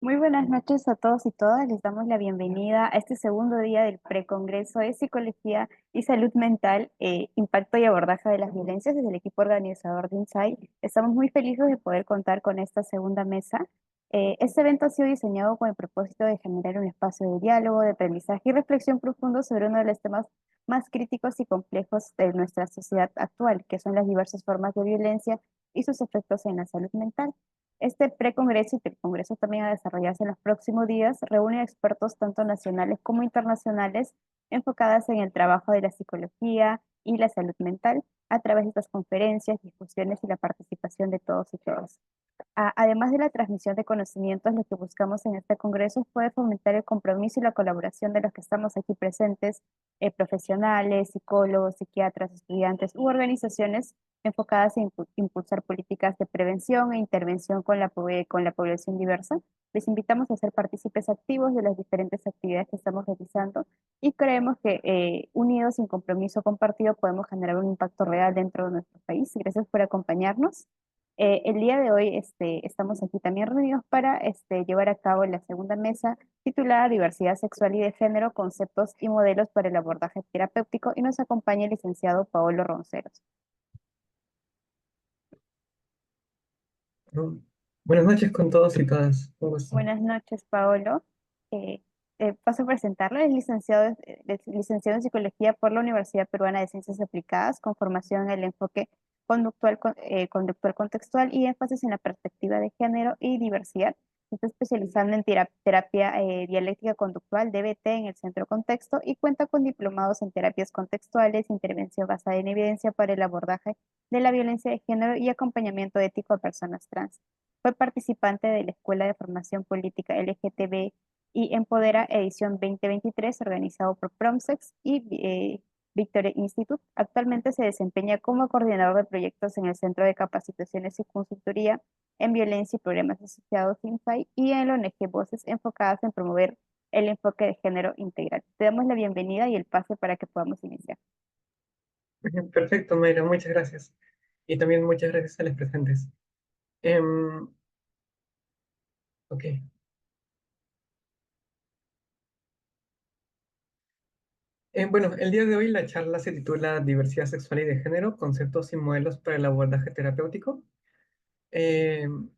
Muy buenas noches a todos y todas. Les damos la bienvenida a este segundo día del Precongreso de Psicología y Salud Mental, Impacto y Abordaje de las Violencias desde el equipo organizador de INSAI. Estamos muy felices de poder contar con esta segunda mesa. Este evento ha sido diseñado con el propósito de generar un espacio de diálogo, de aprendizaje y reflexión profundo sobre uno de los temas más críticos y complejos de nuestra sociedad actual, que son las diversas formas de violencia y sus efectos en la salud mental. Este precongreso y que el Congreso también a desarrollarse en los próximos días reúne a expertos tanto nacionales como internacionales enfocadas en el trabajo de la psicología y la salud mental a través de estas conferencias, discusiones y la participación de todos y todas. Además de la transmisión de conocimientos, lo que buscamos en este congreso es poder fomentar el compromiso y la colaboración de los que estamos aquí presentes, profesionales, psicólogos, psiquiatras, estudiantes u organizaciones enfocadas en impulsar políticas de prevención e intervención con la población diversa. Les invitamos a ser partícipes activos de las diferentes actividades que estamos realizando y creemos que unidos y en compromiso compartido podemos generar un impacto real dentro de nuestro país. Gracias por acompañarnos. El día de hoy estamos aquí también reunidos para llevar a cabo la segunda mesa titulada Diversidad Sexual y de Género, Conceptos y Modelos para el Abordaje Terapéutico y nos acompaña el licenciado Paolo Ronceros. ¿No? Buenas noches con todos y todas. Un gusto. Buenas noches, Paolo. Eh, Paso a presentarlo. Es licenciado en Psicología por la Universidad Peruana de Ciencias Aplicadas, con formación en el enfoque conductual contextual y énfasis en la perspectiva de género y diversidad. Está especializando en terapia dialéctica conductual, DBT, en el centro contexto y cuenta con diplomados en terapias contextuales, intervención basada en evidencia para el abordaje de la violencia de género y acompañamiento ético a personas trans. Fue participante de la Escuela de Formación Política LGTB y Empodera edición 2023, organizado por Promsex y Victoria Institute. Actualmente se desempeña como coordinador de proyectos en el Centro de Capacitaciones y Consultoría en Violencia y Problemas Asociados INFAI y en la ONG Voces, enfocadas en promover el enfoque de género integral. Te damos la bienvenida y el pase para que podamos iniciar. Perfecto, Mayra, muchas gracias. Y también muchas gracias a los presentes. Em, ok. Bueno, el día de hoy la charla se titula Diversidad sexual y de género, conceptos y modelos para el abordaje terapéutico. Em,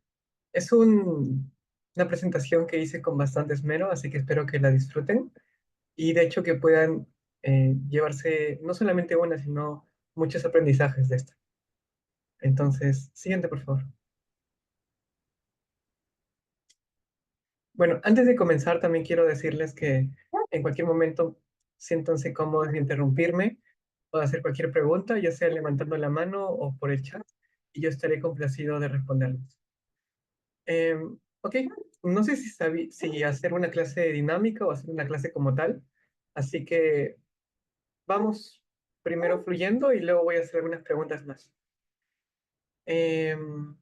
es una presentación que hice con bastante esmero, así que espero que la disfruten y de hecho que puedan llevarse no solamente una, sino muchos aprendizajes de esta. Entonces, siguiente, por favor. Bueno, antes de comenzar, también quiero decirles que en cualquier momento siéntanse cómodos de interrumpirme o de hacer cualquier pregunta, ya sea levantando la mano o por el chat, y yo estaré complacido de responderles. Ok, no sé si hacer una clase dinámica o hacer una clase como tal, así que vamos primero fluyendo y luego voy a hacer algunas preguntas más. Em,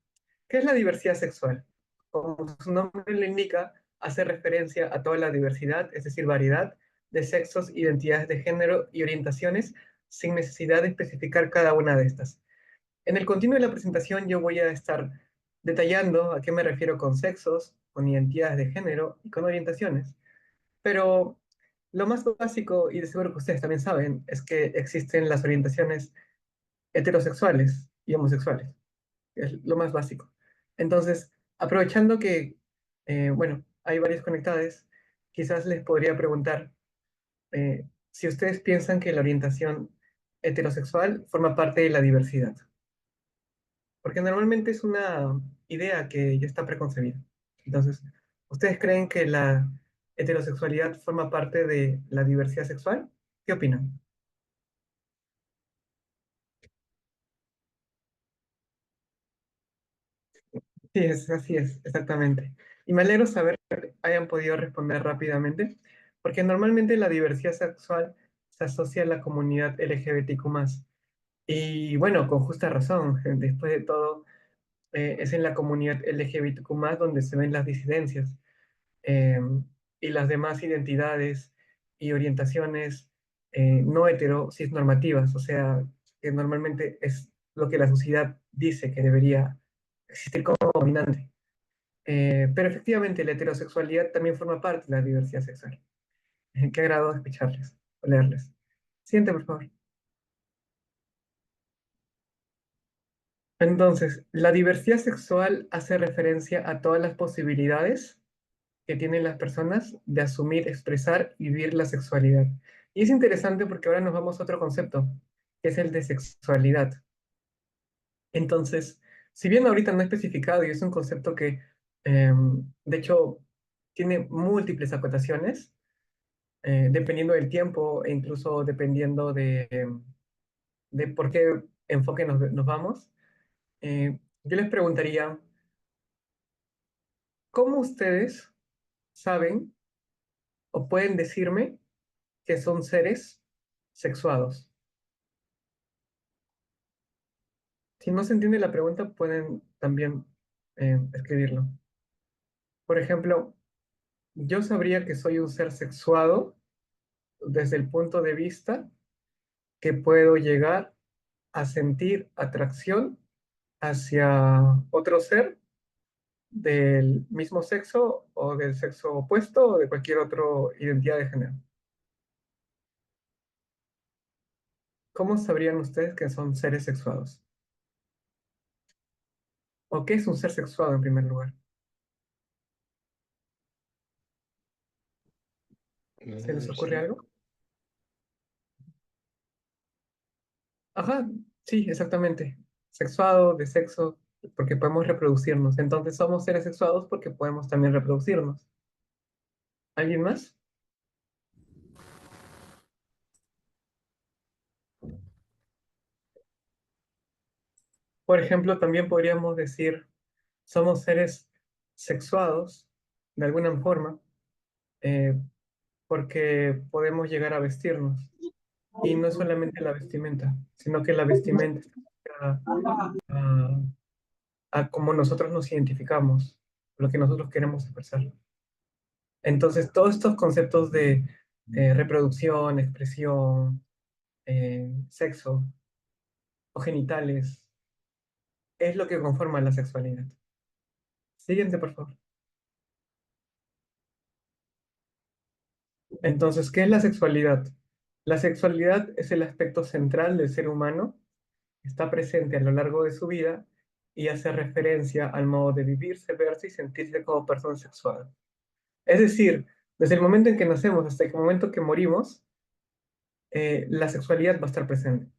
¿Qué es la diversidad sexual? Como su nombre le indica, hace referencia a toda la diversidad, es decir, variedad de sexos, identidades de género y orientaciones, sin necesidad de especificar cada una de estas. En el continuo de la presentación yo voy a estar detallando a qué me refiero con sexos, con identidades de género y con orientaciones. Pero lo más básico, y de seguro que ustedes también saben, es que existen las orientaciones heterosexuales y homosexuales, es lo más básico. Entonces, aprovechando que, bueno, hay varias conectadas, quizás les podría preguntar si ustedes piensan que la orientación heterosexual forma parte de la diversidad, porque normalmente es una idea que ya está preconcebida. Entonces, ¿ustedes creen que la heterosexualidad forma parte de la diversidad sexual? ¿Qué opinan? Sí, así es, exactamente. Y me alegro saber que hayan podido responder rápidamente, porque normalmente la diversidad sexual se asocia a la comunidad LGBTQ+. Y bueno, con justa razón, después de todo, es en la comunidad LGBTQ+, donde se ven las disidencias eh, y las demás identidades y orientaciones no hetero cisnormativas, o sea, que normalmente es lo que la sociedad dice que debería existir como dominante. Pero efectivamente la heterosexualidad también forma parte de la diversidad sexual. Qué agrado escucharles o leerles. Siguiente, por favor. Entonces, la diversidad sexual hace referencia a todas las posibilidades que tienen las personas de asumir, expresar y vivir la sexualidad. Y es interesante porque ahora nos vamos a otro concepto, que es el de sexualidad. Entonces, si bien ahorita no he especificado y es un concepto que, de hecho, tiene múltiples acotaciones, dependiendo del tiempo e incluso dependiendo de por qué enfoque nos vamos, yo les preguntaría, ¿cómo ustedes saben o pueden decirme que son seres sexuados? Si no se entiende la pregunta, pueden también escribirlo. Por ejemplo, yo sabría que soy un ser sexuado desde el punto de vista que puedo llegar a sentir atracción hacia otro ser del mismo sexo o del sexo opuesto o de cualquier otra identidad de género. ¿Cómo sabrían ustedes que son seres sexuados? ¿O qué es un ser sexuado en primer lugar? ¿Se les ocurre Sí. algo? Ajá, sí, exactamente. Sexuado, de sexo, porque podemos reproducirnos. Entonces somos seres sexuados porque podemos también reproducirnos. ¿Alguien más? Por ejemplo, también podríamos decir, somos seres sexuados de alguna forma, eh, porque podemos llegar a vestirnos. Y no es solamente la vestimenta, sino que la vestimenta está a, a cómo nosotros nos identificamos, lo que nosotros queremos expresar. Entonces, todos estos conceptos de reproducción, expresión, sexo o genitales, es lo que conforma la sexualidad. Siguiente, por favor. Entonces, ¿qué es la sexualidad? La sexualidad es el aspecto central del ser humano, está presente a lo largo de su vida y hace referencia al modo de vivirse, verse y sentirse como persona sexual. Es decir, desde el momento en que nacemos hasta el momento que morimos, la sexualidad va a estar presente.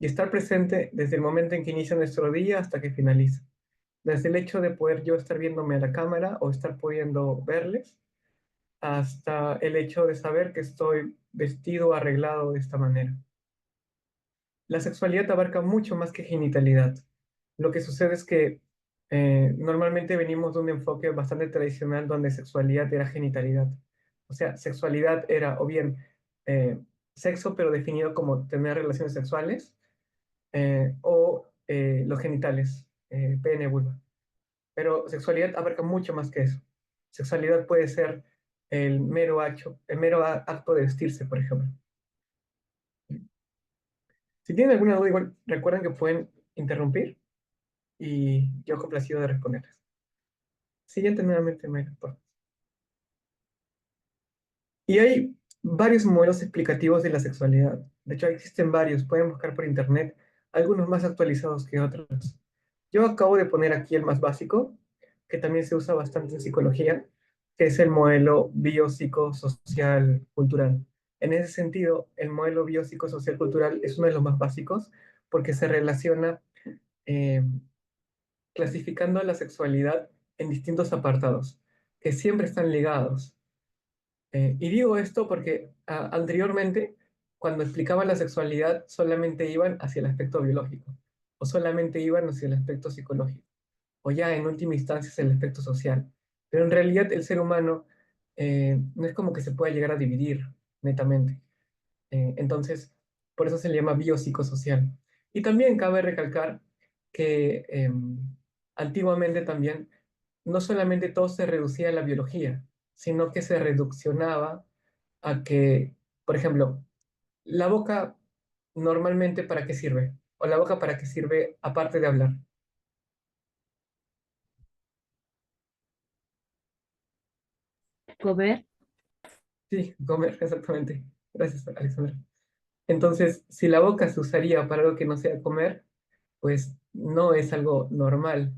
Y estar presente desde el momento en que inicia nuestro día hasta que finaliza. Desde el hecho de poder yo estar viéndome a la cámara o estar pudiendo verles, hasta el hecho de saber que estoy vestido o arreglado de esta manera. La sexualidad abarca mucho más que genitalidad. Lo que sucede es que normalmente venimos de un enfoque bastante tradicional donde sexualidad era genitalidad. O sea, sexualidad era o bien sexo, pero definido como tener relaciones sexuales, o los genitales, pene, vulva. Pero sexualidad abarca mucho más que eso. Sexualidad puede ser el mero acto de vestirse, por ejemplo. Si tienen alguna duda, igual recuerden que pueden interrumpir y yo complacido de responderles. Siguiente nuevamente, Mayra, por favor. Y hay varios modelos explicativos de la sexualidad. De hecho, existen varios. Pueden buscar por internet, algunos más actualizados que otros. Yo acabo de poner aquí el más básico, que también se usa bastante en psicología, que es el modelo biopsicosocial cultural. En ese sentido, el modelo biopsicosocial cultural es uno de los más básicos porque se relaciona eh, clasificando a la sexualidad en distintos apartados, que siempre están ligados. Y digo esto porque anteriormente, cuando explicaban la sexualidad, solamente iban hacia el aspecto biológico, o solamente iban hacia el aspecto psicológico, o ya en última instancia hacia el aspecto social. Pero en realidad el ser humano no es como que se pueda llegar a dividir netamente. Entonces, por eso se le llama biopsicosocial. Y también cabe recalcar que antiguamente también no solamente todo se reducía a la biología, sino que se reduccionaba a que, por ejemplo, la boca normalmente ¿para qué sirve? O la boca ¿para qué sirve aparte de hablar? Comer. Sí, comer, exactamente. Gracias, Alexandra. Entonces, si la boca se usaría para algo que no sea comer, pues no es algo normal.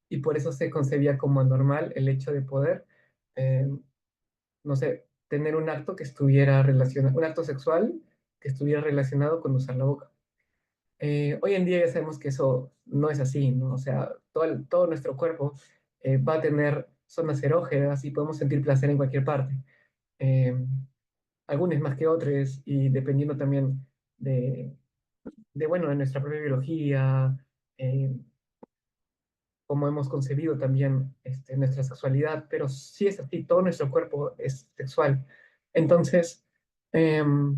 Y por eso se concebía como anormal el hecho de poder, eh, no sé, tener un acto que estuviera relacionado, un acto sexual que estuviera relacionado con usar la boca. Hoy en día ya sabemos que eso no es así, ¿no? O sea, todo nuestro cuerpo va a tener zonas erógenas y podemos sentir placer en cualquier parte. Eh, Algunas más que otras y dependiendo también de, bueno, de nuestra propia biología, eh, cómo hemos concebido también nuestra sexualidad, pero sí es así, todo nuestro cuerpo es sexual. Entonces, em,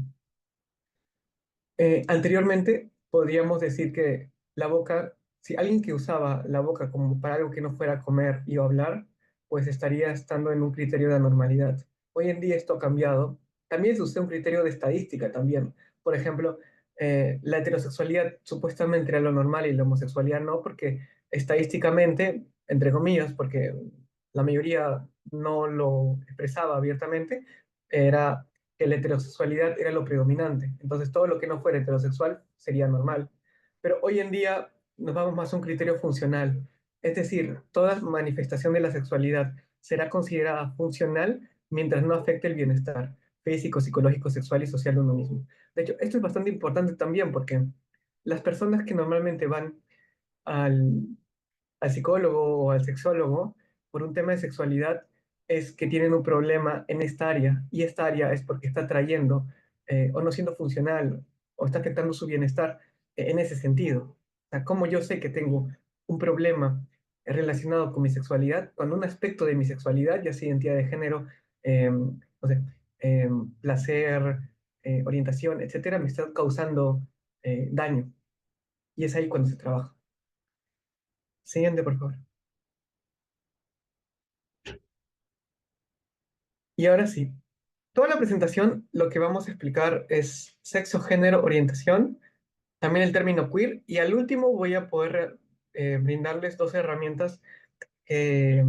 anteriormente podríamos decir que la boca, si alguien que usaba la boca como para algo que no fuera comer y o hablar, pues estaría estando en un criterio de anormalidad. Hoy en día esto ha cambiado. También se usa un criterio de estadística también. Por ejemplo, la heterosexualidad supuestamente era lo normal y la homosexualidad no, porque estadísticamente, entre comillas, porque la mayoría no lo expresaba abiertamente, era que la heterosexualidad era lo predominante. Entonces, todo lo que no fuera heterosexual sería normal. Pero hoy en día nos vamos más a un criterio funcional. Es decir, toda manifestación de la sexualidad será considerada funcional mientras no afecte el bienestar físico, psicológico, sexual y social de uno mismo. De hecho, esto es bastante importante también porque las personas que normalmente van al, al psicólogo o al sexólogo por un tema de sexualidad es que tienen un problema en esta área y esta área es porque está trayendo o no siendo funcional o está afectando su bienestar en ese sentido. O sea, como yo sé que tengo un problema relacionado con mi sexualidad, cuando un aspecto de mi sexualidad, ya sea identidad de género, no sé, placer, orientación, etcétera, me está causando daño. Y es ahí cuando se trabaja. Siguiente, por favor. Y ahora sí, toda la presentación lo que vamos a explicar es sexo, género, orientación, también el término queer, y al último voy a poder brindarles dos herramientas que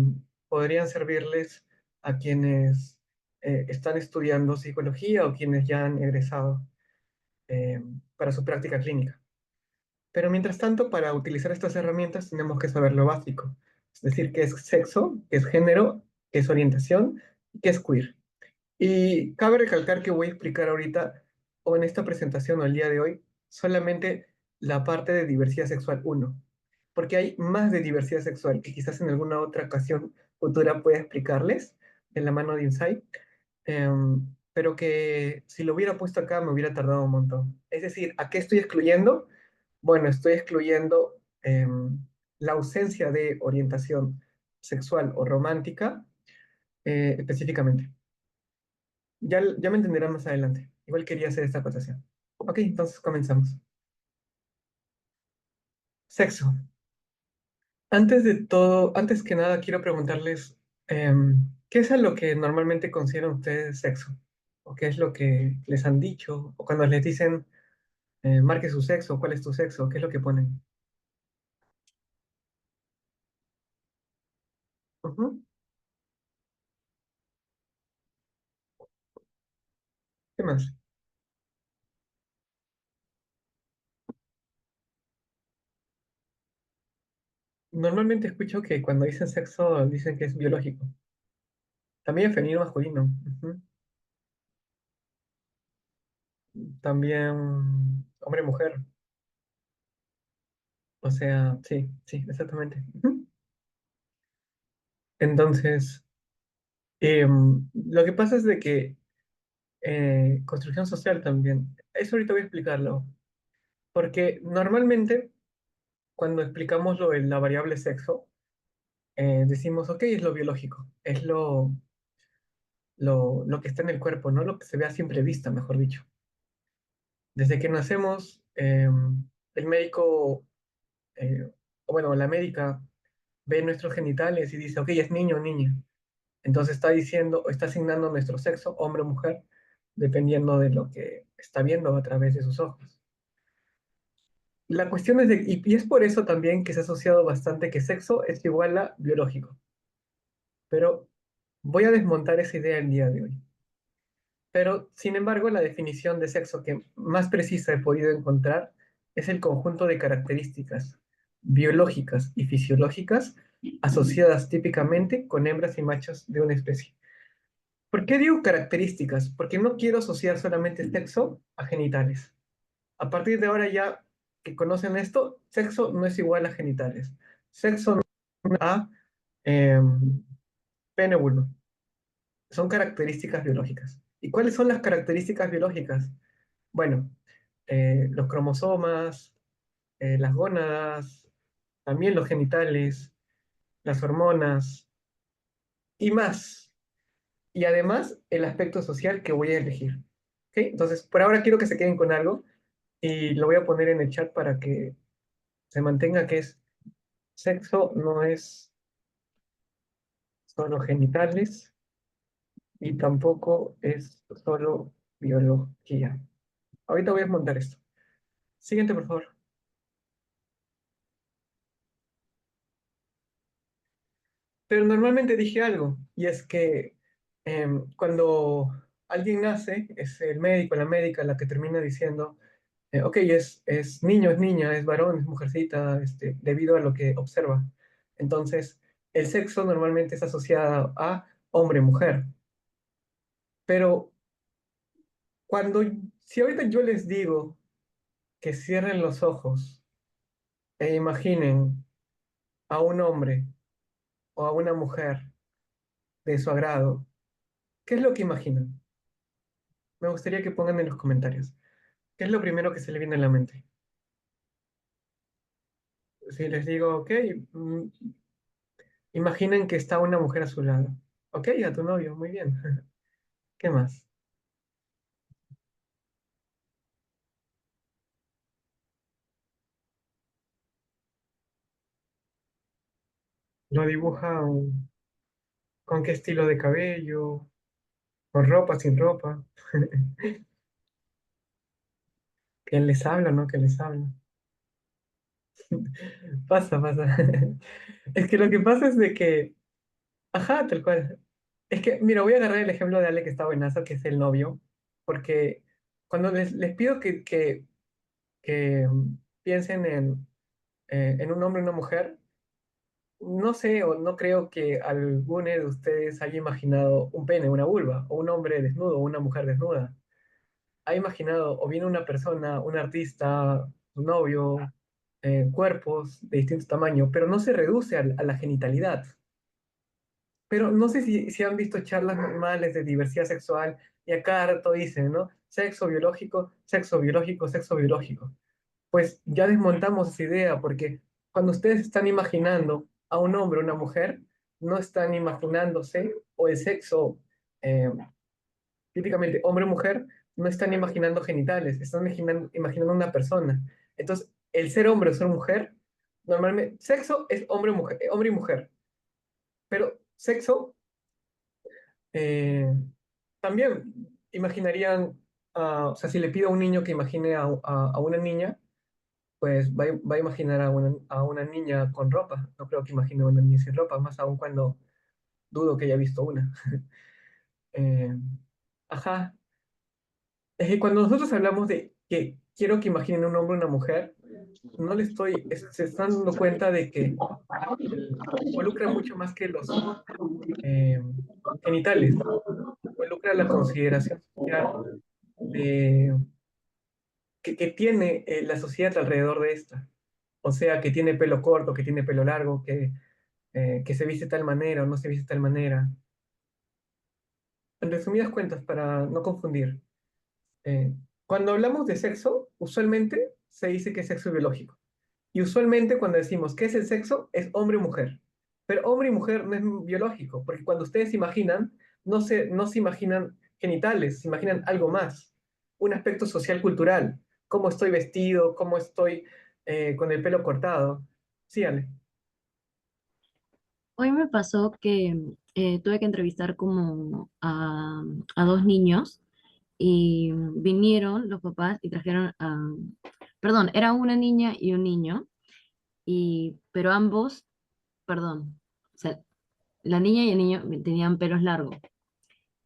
podrían servirles a quienes están estudiando psicología o quienes ya han egresado eh, para su práctica clínica. Pero mientras tanto, para utilizar estas herramientas tenemos que saber lo básico, es decir, qué es sexo, qué es género, qué es orientación y qué es queer. Y cabe recalcar que voy a explicar ahorita, o en esta presentación o el día de hoy, solamente la parte de diversidad sexual uno, porque hay más de diversidad sexual que quizás en alguna otra ocasión futura pueda explicarles de la mano de Insight, pero que si lo hubiera puesto acá me hubiera tardado un montón. Es decir, ¿a qué estoy excluyendo? Bueno, estoy excluyendo la ausencia de orientación sexual o romántica específicamente. Ya me entenderán más adelante. Igual quería hacer esta acotación. Ok, entonces comenzamos. Sexo. Antes de todo, antes que nada, quiero preguntarles, ¿qué es a lo que normalmente consideran ustedes sexo? ¿O qué es lo que les han dicho? ¿O cuando les dicen, marque su sexo, cuál es tu sexo? ¿Qué es lo que ponen? Ujú. ¿Qué más? Normalmente escucho que cuando dicen sexo dicen que es biológico. También femenino masculino. Ujú. También hombre-mujer. O sea, sí, sí, exactamente. Ujú. Entonces, lo que pasa es de que construcción social también, eso ahorita voy a explicarlo, porque normalmente cuando explicamos lo de la variable sexo, decimos, ok, es lo biológico, es lo que está en el cuerpo, no lo que se ve a simple vista, mejor dicho. Desde que nacemos, el médico, o bueno, la médica ve nuestros genitales y dice, ok, es niño o niña. Entonces está diciendo o está asignando nuestro sexo, hombre o mujer, dependiendo de lo que está viendo a través de sus ojos. La cuestión es y es por eso también que se ha asociado bastante que sexo es igual a biológico. Pero Voy a desmontar esa idea el día de hoy. Pero, sin embargo, la definición de sexo que más precisa he podido encontrar es el conjunto de características biológicas y fisiológicas asociadas típicamente con hembras y machos de una especie. ¿Por qué digo características? Porque no quiero asociar solamente sexo a genitales. A partir de ahora ya que conocen esto, sexo no es igual a genitales. Sexo no es a eh, pene vulva. Son características biológicas. ¿Y cuáles son las características biológicas? Bueno, los cromosomas, las gónadas, también los genitales, las hormonas y más. Y además el aspecto social que voy a elegir. ¿Ok? Entonces, por ahora quiero que se queden con algo y lo voy a poner en el chat para que se mantenga que es sexo no es solo genitales y tampoco es solo biología. Ahorita voy a montar esto. Siguiente, por favor. Pero normalmente dije algo, y es que cuando alguien nace, es el médico, la médica la que termina diciendo, ok, es niño, es niña, es varón, es mujercita, debido a lo que observa. Entonces, el sexo normalmente es asociado a hombre-mujer. Pero cuando, si ahorita yo les digo que cierren los ojos e imaginen a un hombre o a una mujer de su agrado, ¿qué es lo que imaginan? Me gustaría que pongan en los comentarios. ¿Qué es lo primero que se le viene a la mente? Si les digo, ok, mm, imaginen que está una mujer a su lado. Ok, a tu novio, muy bien. ¿Qué más? ¿Lo dibujan con qué estilo de cabello? ¿Con ropa, sin ropa? ¿Quién les habla, no? ¿Quién les habla? Pasa, pasa. Es que lo que pasa es de que, ajá, tal cual. Es que, mira, voy a agarrar el ejemplo de Ale que está buenazo, que es el novio, porque cuando les pido que piensen en un hombre y una mujer, no sé o no creo que alguno de ustedes haya imaginado un pene, una vulva, o un hombre desnudo, o una mujer desnuda. Ha imaginado o bien una persona, un artista, un novio, cuerpos de distinto tamaño, pero no se reduce a la genitalidad. Pero no sé si han visto charlas normales de diversidad sexual y acá rato dicen, ¿no? Sexo biológico, sexo biológico, sexo biológico. Pues ya desmontamos esa idea porque cuando ustedes están imaginando a un hombre o una mujer, no están imaginándose, o el sexo, eh, típicamente hombre o mujer, no están imaginando genitales, están imaginando una persona. Entonces, el ser hombre o ser mujer, normalmente, sexo es hombre y mujer, pero sexo eh, también imaginarían, o sea, si le pido a un niño que imagine a una niña, pues va a imaginar a una niña con ropa. No creo que imagine a una niña sin ropa, más aún cuando dudo que haya visto una. Eh, ajá. Es que cuando nosotros hablamos de que quiero que imaginen un hombre o una mujer, no le estoy, se están dando cuenta de que involucra mucho más que los eh, genitales, involucra la consideración social de, que tiene la sociedad alrededor de esta. O sea, que tiene pelo corto, que tiene pelo largo, que se viste de tal manera o no se viste de tal manera. En resumidas cuentas, para no confundir, eh, cuando hablamos de sexo, usualmente se dice que es sexo biológico. Y usualmente cuando decimos qué es el sexo, es hombre o mujer. Pero hombre y mujer no es biológico, porque cuando ustedes imaginan, no se imaginan genitales, se imaginan algo más, un aspecto social cultural, cómo estoy vestido, cómo estoy con el pelo cortado. Sí, Ale. Hoy me pasó que tuve que entrevistar como a dos niños y vinieron los papás y trajeron perdón, era una niña y un niño, pero ambos, perdón, o sea, la niña y el niño tenían pelos largos.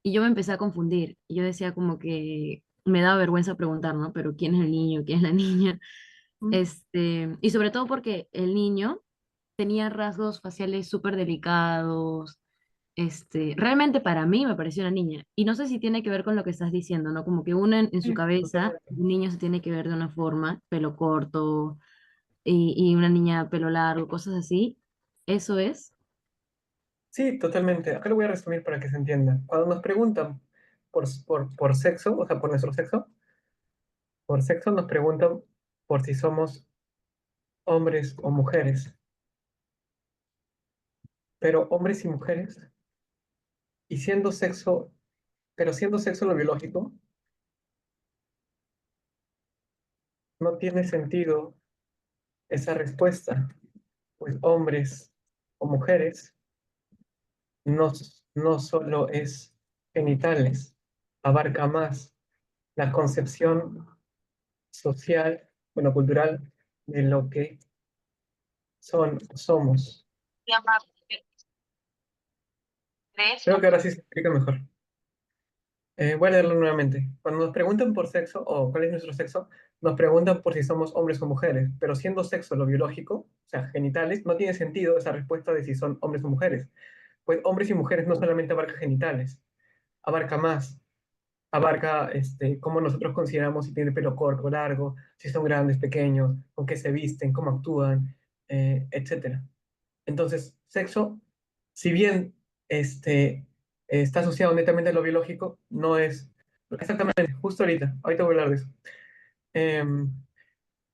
Y yo me empecé a confundir. Y yo decía como que me daba vergüenza preguntar, ¿no? Pero ¿quién es el niño? ¿Quién es la niña? Y sobre todo porque el niño tenía rasgos faciales súper delicados. Realmente para mí me pareció una niña. Y no sé si tiene que ver con lo que estás diciendo, ¿no? Como que uno en su Sí, cabeza, totalmente. un niño se tiene que ver de una forma, pelo corto, y una niña pelo largo, cosas así. Eso es. Sí, totalmente. Acá lo voy a resumir para que se entienda. Cuando nos preguntan por sexo, o sea, por nuestro sexo, por sexo nos preguntan por si somos hombres o mujeres, pero hombres y mujeres, y siendo sexo, pero siendo sexo lo biológico, no tiene sentido esa respuesta, pues hombres o mujeres no, no solo es genitales, abarca más la concepción social, bueno, cultural, de lo que somos. Creo que ahora sí se explica mejor. Voy a leerlo nuevamente. Cuando nos preguntan por sexo o cuál es nuestro sexo, nos preguntan por si somos hombres o mujeres, pero siendo sexo lo biológico, o sea, genitales, no tiene sentido esa respuesta de si son hombres o mujeres. Pues hombres y mujeres no solamente abarca genitales, abarca más, abarca cómo nosotros consideramos si tienen pelo corto o largo, si son grandes, pequeños, con qué se visten, cómo actúan, etcétera. Entonces, sexo, si bien está asociado netamente a lo biológico, no es exactamente, justo ahorita voy a hablar de eso. Em,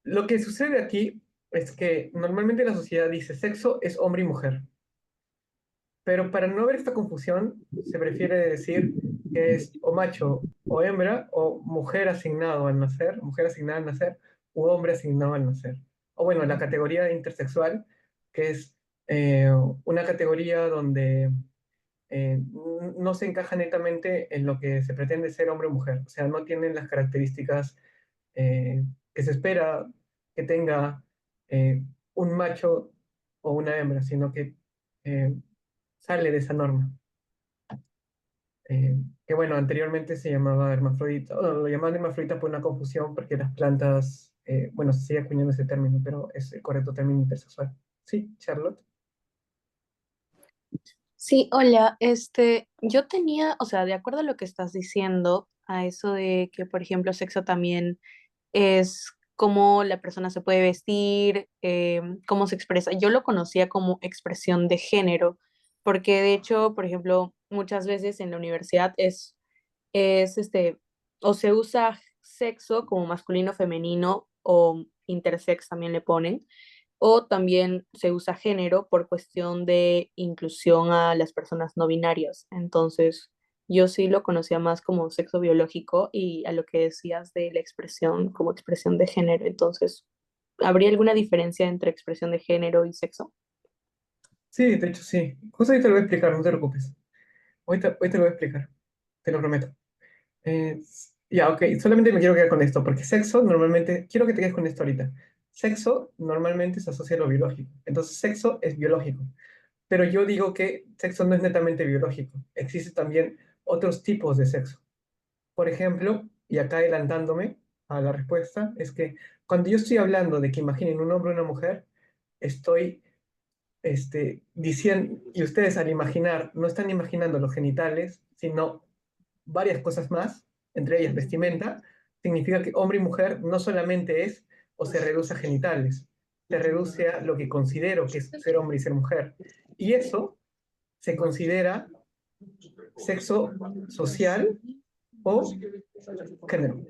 lo que sucede aquí es que normalmente la sociedad dice sexo es hombre y mujer, pero para no haber esta confusión, se prefiere decir que es o macho o hembra, o mujer asignado al nacer, mujer asignada al nacer, u hombre asignado al nacer. O bueno, la categoría de intersexual, que es una categoría donde no se encaja netamente en lo que se pretende ser hombre o mujer. O sea, no tienen las características que se espera que tenga eh, un macho o una hembra, sino que eh, sale de esa norma. Que bueno, anteriormente se llamaba hermafrodita, o lo llamaban hermafrodita por una confusión porque las plantas, bueno, se sigue acuñando ese término, pero es el correcto término intersexual. Sí, Charlotte. Sí, hola, yo tenía, o sea, de acuerdo a lo que estás diciendo, a eso de que, por ejemplo, sexo también es cómo la persona se puede vestir, cómo se expresa. Yo lo conocía como expresión de género, porque de hecho, por ejemplo, muchas veces en la universidad es o se usa sexo como masculino, femenino o intersex también le ponen, o también se usa género por cuestión de inclusión a las personas no binarias. Entonces, yo sí lo conocía más como sexo biológico y a lo que decías de la expresión como expresión de género. Entonces, ¿habría alguna diferencia entre expresión de género y sexo? Sí, de hecho sí. Justo ahí te lo voy a explicar, no te preocupes. Hoy te lo voy a explicar, te lo prometo. Ya, ok, solamente me quiero quedar con esto, porque sexo normalmente, quiero que te quedes con esto ahorita. Sexo normalmente se asocia a lo biológico, entonces sexo es biológico, pero yo digo que sexo no es netamente biológico, existen también otros tipos de sexo. Por ejemplo, y acá adelantándome a la respuesta, es que cuando yo estoy hablando de que imaginen un hombre o una mujer, estoy diciendo, y ustedes al imaginar, no están imaginando los genitales, sino varias cosas más, entre ellas vestimenta, significa que hombre y mujer no solamente es o se reduce a genitales, se reduce a lo que considero que es ser hombre y ser mujer. Y eso se considera sexo social o género.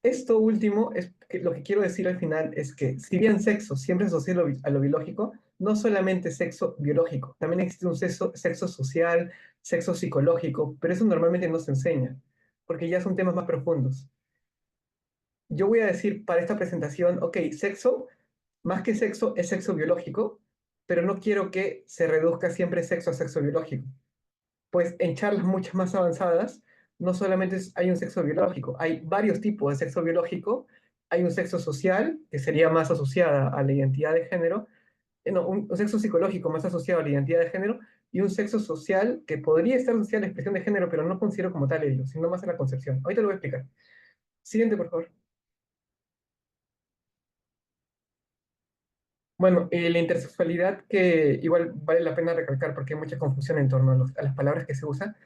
Esto último es que lo que quiero decir al final es que si bien sexo siempre se asocia a lo biológico, no solamente sexo biológico, también existe un sexo social, sexo psicológico, pero eso normalmente no se enseña, porque ya son temas más profundos. Yo voy a decir para esta presentación, ok, sexo, más que sexo, es sexo biológico, pero no quiero que se reduzca siempre sexo a sexo biológico. Pues en charlas mucho más avanzadas, no solamente hay un sexo biológico, hay varios tipos de sexo biológico, hay un sexo social, que sería más asociada a la identidad de género, no, un sexo psicológico más asociado a la identidad de género y un sexo social que podría estar asociado a la expresión de género, pero no considero como tal ello, sino más a la concepción. Ahorita lo voy a explicar. Siguiente, por favor. Bueno, la intersexualidad, que igual vale la pena recalcar porque hay mucha confusión en torno a las palabras que se usan,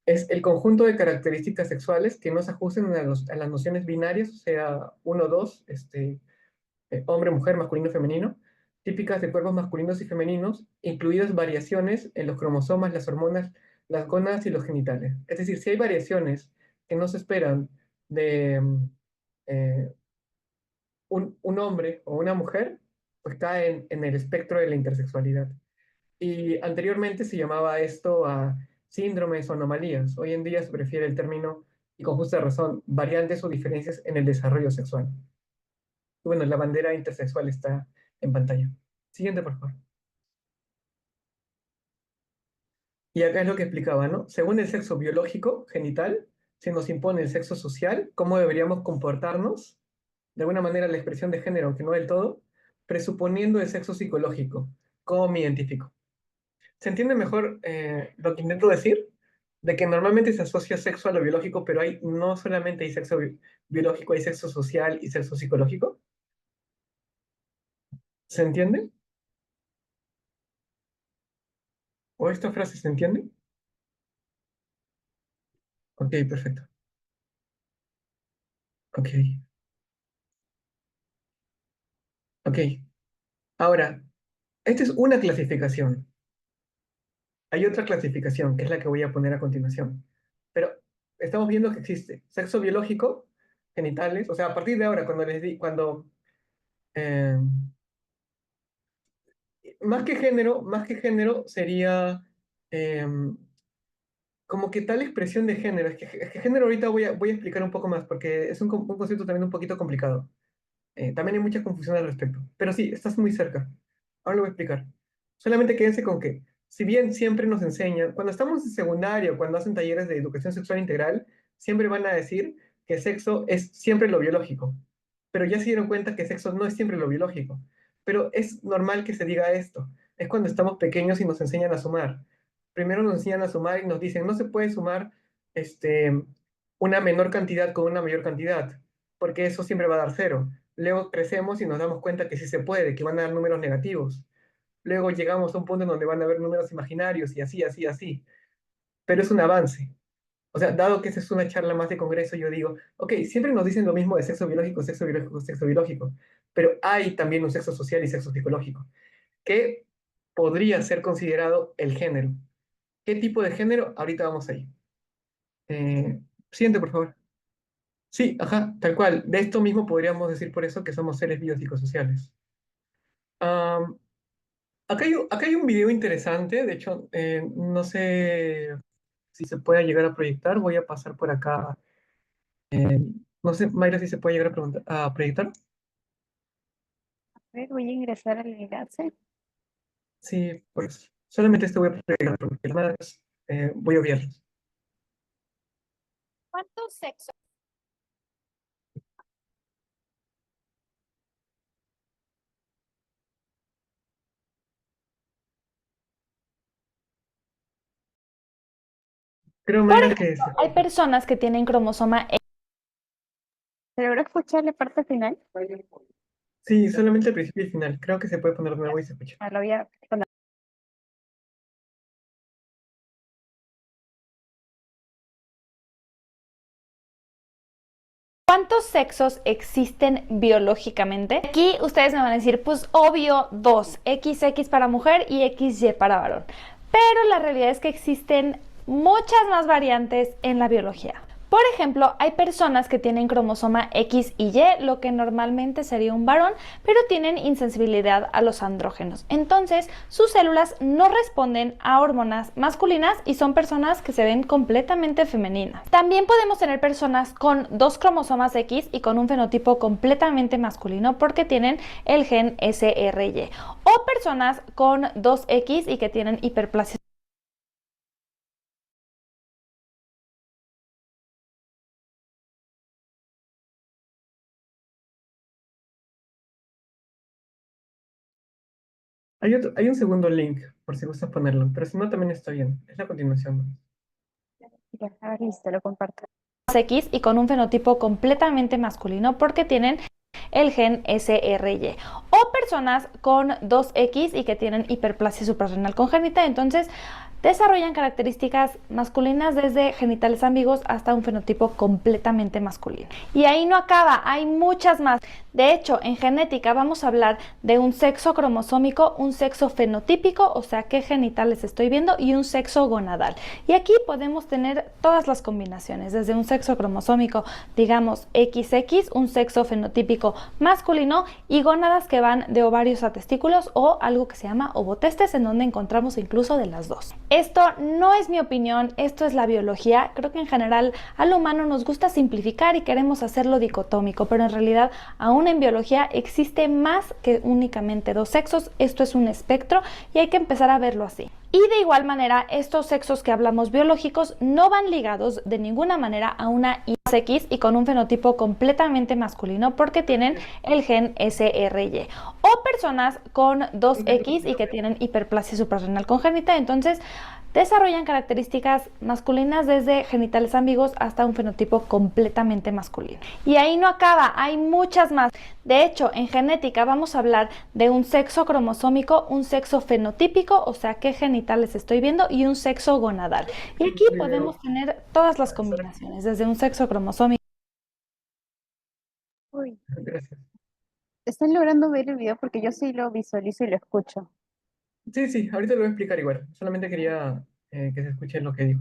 es el conjunto de características sexuales que no se ajusten a las nociones binarias, o sea, uno, dos, hombre, mujer, masculino, femenino, típicas de cuerpos masculinos y femeninos, incluidas variaciones en los cromosomas, las hormonas, las gónadas y los genitales. Es decir, si hay variaciones que no se esperan de eh, un hombre o una mujer, pues está en el espectro de la intersexualidad. Y anteriormente se llamaba esto a síndromes o anomalías. Hoy en día se prefiere el término, y con justa razón, variantes o diferencias en el desarrollo sexual. Y bueno, la bandera intersexual está en pantalla. Siguiente, por favor. Y acá es lo que explicaba, ¿no? Según el sexo biológico, genital, se nos impone el sexo social, cómo deberíamos comportarnos, de alguna manera la expresión de género, aunque no del todo, presuponiendo el sexo psicológico, cómo me identifico. ¿Se entiende mejor lo que intento decir? De que normalmente se asocia sexo a lo biológico, pero no solamente hay sexo biológico, hay sexo social y sexo psicológico. ¿Se entiende? ¿O esta frase se entiende? Ok, perfecto. Ok, ok. Ahora, esta es una clasificación. Hay otra clasificación, que es la que voy a poner a continuación. Pero estamos viendo que existe sexo biológico, genitales, o sea, a partir de ahora, eh, más que género sería eh, como que tal expresión de género. Es que género ahorita voy a explicar un poco más, porque es un concepto también un poquito complicado. También hay mucha confusión al respecto. Pero sí, estás muy cerca. Ahora lo voy a explicar. Solamente quédense con que, si bien siempre nos enseñan, cuando estamos en secundario, cuando hacen talleres de educación sexual integral, siempre van a decir que sexo es siempre lo biológico. Pero ya se dieron cuenta que sexo no es siempre lo biológico. Pero es normal que se diga esto. Es cuando estamos pequeños y nos enseñan a sumar. Primero nos enseñan a sumar y nos dicen, no se puede sumar una menor cantidad con una mayor cantidad, porque eso siempre va a dar cero. Luego crecemos y nos damos cuenta que sí se puede, que van a dar números negativos. Luego llegamos a un punto en donde van a haber números imaginarios y así, así, así. Pero es un avance. O sea, dado que esa es una charla más de congreso, yo digo, ok, siempre nos dicen lo mismo de sexo biológico, sexo biológico, sexo biológico, pero hay también un sexo social y sexo psicológico, que podría ser considerado el género. ¿Qué tipo de género? Ahorita vamos ahí. Siguiente, por favor. Sí, ajá, tal cual. De esto mismo podríamos decir por eso que somos seres biopsicosociales. Am, acá hay un video interesante, de hecho, no sé si se puede llegar a proyectar, voy a pasar por acá. No sé, Mayra, si se puede llegar a proyectar. A ver, voy a ingresar al enlace. Sí, pues solamente este voy a proyectar, porque las demás voy a obviarlos. ¿Cuántos sexos? Creo, Por Mayra, que ejemplo, hay personas que tienen cromosoma X. ¿Se logró escuchar la parte final? sí, solamente el principio y el final. Creo que se puede poner de nuevo y se escucha. Lo voy a poner. ¿Cuántos sexos existen biológicamente? Aquí ustedes me van a decir, pues obvio, dos, XX para mujer y XY para varón. Pero la realidad es que existen muchas más variantes en la biología. Por ejemplo, hay personas que tienen cromosoma X y Y, lo que normalmente sería un varón, pero tienen insensibilidad a los andrógenos. Entonces, sus células no responden a hormonas masculinas y son personas que se ven completamente femeninas. También podemos tener personas con dos cromosomas X y con un fenotipo completamente masculino porque tienen el gen SRY. O personas con dos X y que tienen hiperplasia. Hay un segundo link, por si gustas ponerlo, pero si no, también está bien. Es la continuación, ¿no? Ya, a ver, listo, lo comparto. X y con un fenotipo completamente masculino porque tienen el gen SRY. O personas con 2X y que tienen hiperplasia suprarrenal congénita, entonces desarrollan características masculinas desde genitales ambiguos hasta un fenotipo completamente masculino. Y ahí no acaba, hay muchas más. De hecho, en genética vamos a hablar de un sexo cromosómico, un sexo fenotípico, o sea, qué genitales estoy viendo, y un sexo gonadal. Y aquí podemos tener todas las combinaciones, desde un sexo cromosómico, digamos XX, un sexo fenotípico masculino, y gónadas que van de ovarios a testículos, o algo que se llama ovotestes, en donde encontramos incluso de las dos. Esto no es mi opinión, esto es la biología. Creo que en general al humano nos gusta simplificar y queremos hacerlo dicotómico, pero en realidad aún en biología existe más que únicamente dos sexos. Esto es un espectro y hay que empezar a verlo así. Y de igual manera, estos sexos que hablamos biológicos no van ligados de ninguna manera a una X y con un fenotipo completamente masculino porque tienen el gen SRY. O personas con 2X y que tienen hiperplasia suprarrenal congénita, entonces desarrollan características masculinas desde genitales ambiguos hasta un fenotipo completamente masculino. Y ahí no acaba, hay muchas más. De hecho, en genética vamos a hablar de un sexo cromosómico, un sexo fenotípico, o sea, qué genitales estoy viendo, y un sexo gonadal. Y aquí podemos tener todas las combinaciones, desde un sexo cromosómico. Uy, Gracias. ¿están logrando ver el video? Porque yo sí lo visualizo y lo escucho. Sí, sí, ahorita lo voy a explicar igual. Solamente quería que se escuche lo que digo.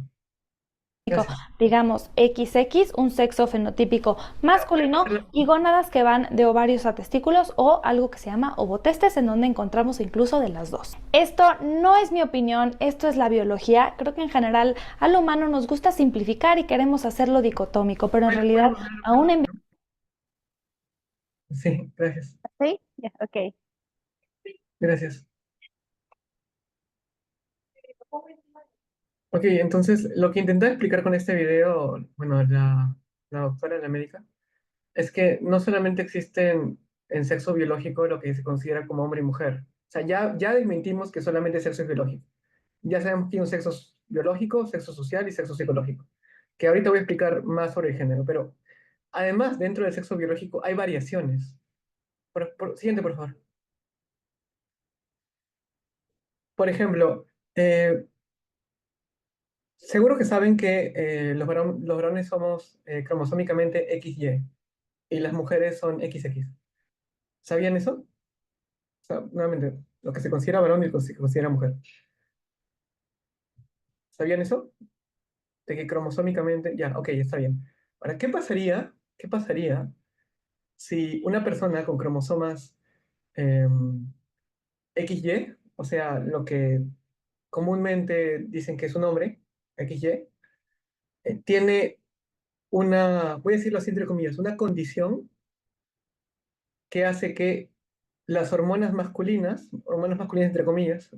Gracias. Digamos XX, un sexo fenotípico masculino, y gónadas que van de ovarios a testículos, o algo que se llama ovotestes, en donde encontramos incluso de las dos. Esto no es mi opinión, esto es la biología. Creo que en general al humano nos gusta simplificar y queremos hacerlo dicotómico, pero en realidad aún en... Sí, gracias. ¿Sí? Ya, ok. Gracias. Ok, entonces lo que intenté explicar con este video, bueno, la doctora, la médica, es que no solamente existen en sexo biológico lo que se considera como hombre y mujer. O sea, ya desmentimos que solamente sexo es biológico. Ya sabemos que hay un sexo biológico, sexo social y sexo psicológico. Que ahorita voy a explicar más sobre el género, pero además, dentro del sexo biológico hay variaciones. Siguiente, por favor. Por ejemplo, seguro que saben que los varones somos cromosómicamente XY y las mujeres son XX. ¿Sabían eso? O sea, nuevamente, lo que se considera varón y lo que se considera mujer. ¿Sabían eso? De que cromosómicamente, ya, ok, está bien. Ahora, qué pasaría si una persona con cromosomas XY, o sea, lo que comúnmente dicen que es un hombre, XY, tiene una, voy a decirlo así entre comillas, una condición que hace que las hormonas masculinas entre comillas,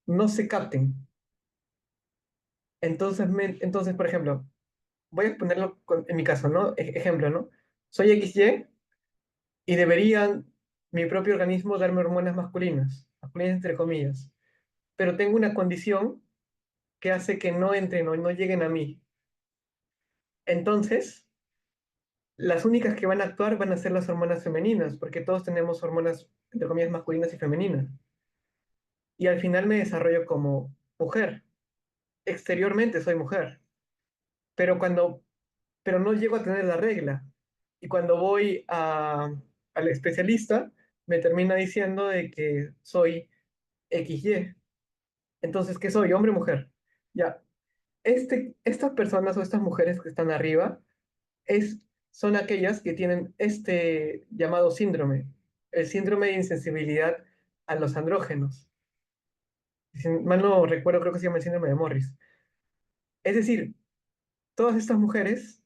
no se capten. Entonces, por ejemplo, voy a ponerlo en mi caso, ¿no? Ejemplo, ¿no? Soy XY y deberían mi propio organismo darme hormonas masculinas entre comillas, pero tengo una condición que hace que no entren o no lleguen a mí. Entonces, las únicas que van a actuar van a ser las hormonas femeninas, porque todos tenemos hormonas, entre comillas, masculinas y femeninas. Y al final me desarrollo como mujer. Exteriormente soy mujer, pero pero no llego a tener la regla. Y cuando voy al especialista, me termina diciendo de que soy XY. Entonces, ¿qué soy? ¿Hombre o mujer? Ya. Estas personas o estas mujeres que están arriba son aquellas que tienen este llamado síndrome, el síndrome de insensibilidad a los andrógenos. Si mal no recuerdo, creo que se llama el síndrome de Morris. Es decir, todas estas mujeres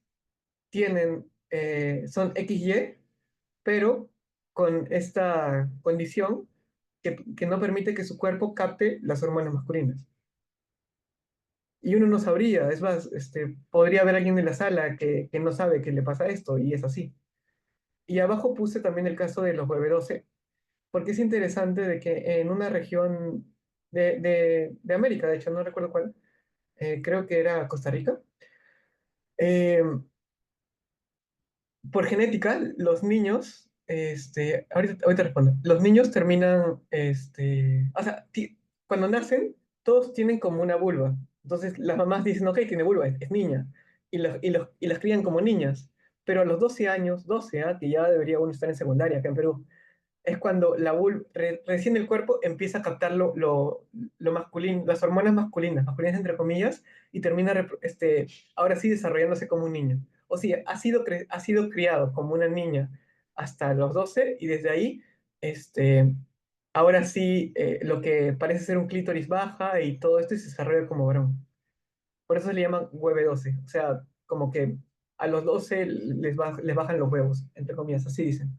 son XY, pero con esta condición que no permite que su cuerpo capte las hormonas masculinas. Y uno no sabría, es más, podría haber alguien en la sala que no sabe que le pasa esto, y es así. Y abajo puse también el caso de los BB12, porque es interesante de que en una región de América, de hecho, no recuerdo cuál, creo que era Costa Rica, eh, por genética, los niños, ahorita respondo, los niños terminan, o sea, cuando nacen, todos tienen como una vulva. Entonces las mamás dicen, ok, tiene vulva, es niña, y las crían como niñas. Pero a los 12 años, 12, que ya debería uno estar en secundaria acá en Perú, es cuando recién el cuerpo empieza a captar lo masculino, las hormonas masculinas entre comillas, y termina ahora sí desarrollándose como un niño. O sea, ha sido criado como una niña hasta los 12 y desde ahí, este, ahora sí, lo que parece ser un clítoris baja y todo esto y se desarrolla como varón. Por eso se le llaman hueve 12. O sea, como que a los 12 les bajan los huevos, entre comillas, así dicen.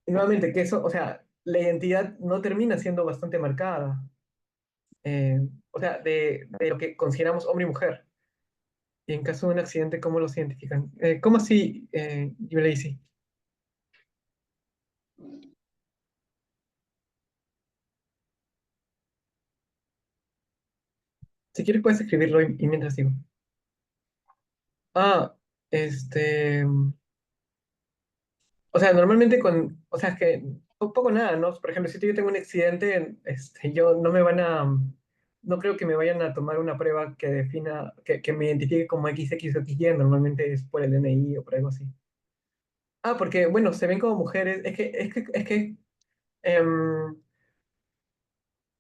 Y nuevamente, que eso, o sea, la identidad no termina siendo bastante marcada. eh, o sea, de lo que consideramos hombre y mujer. Y en caso de un accidente, ¿cómo los identifican? ¿Cómo así, Yulei? Si quieres puedes escribirlo y mientras digo. Ah, este... O sea, normalmente o sea, es que poco nada, ¿no? Por ejemplo, si yo tengo un accidente, yo no me van a, no creo que me vayan a tomar una prueba que defina, que me identifique como XX o XY, normalmente es por el DNI o por algo así. Ah, porque, bueno, se ven como mujeres, em,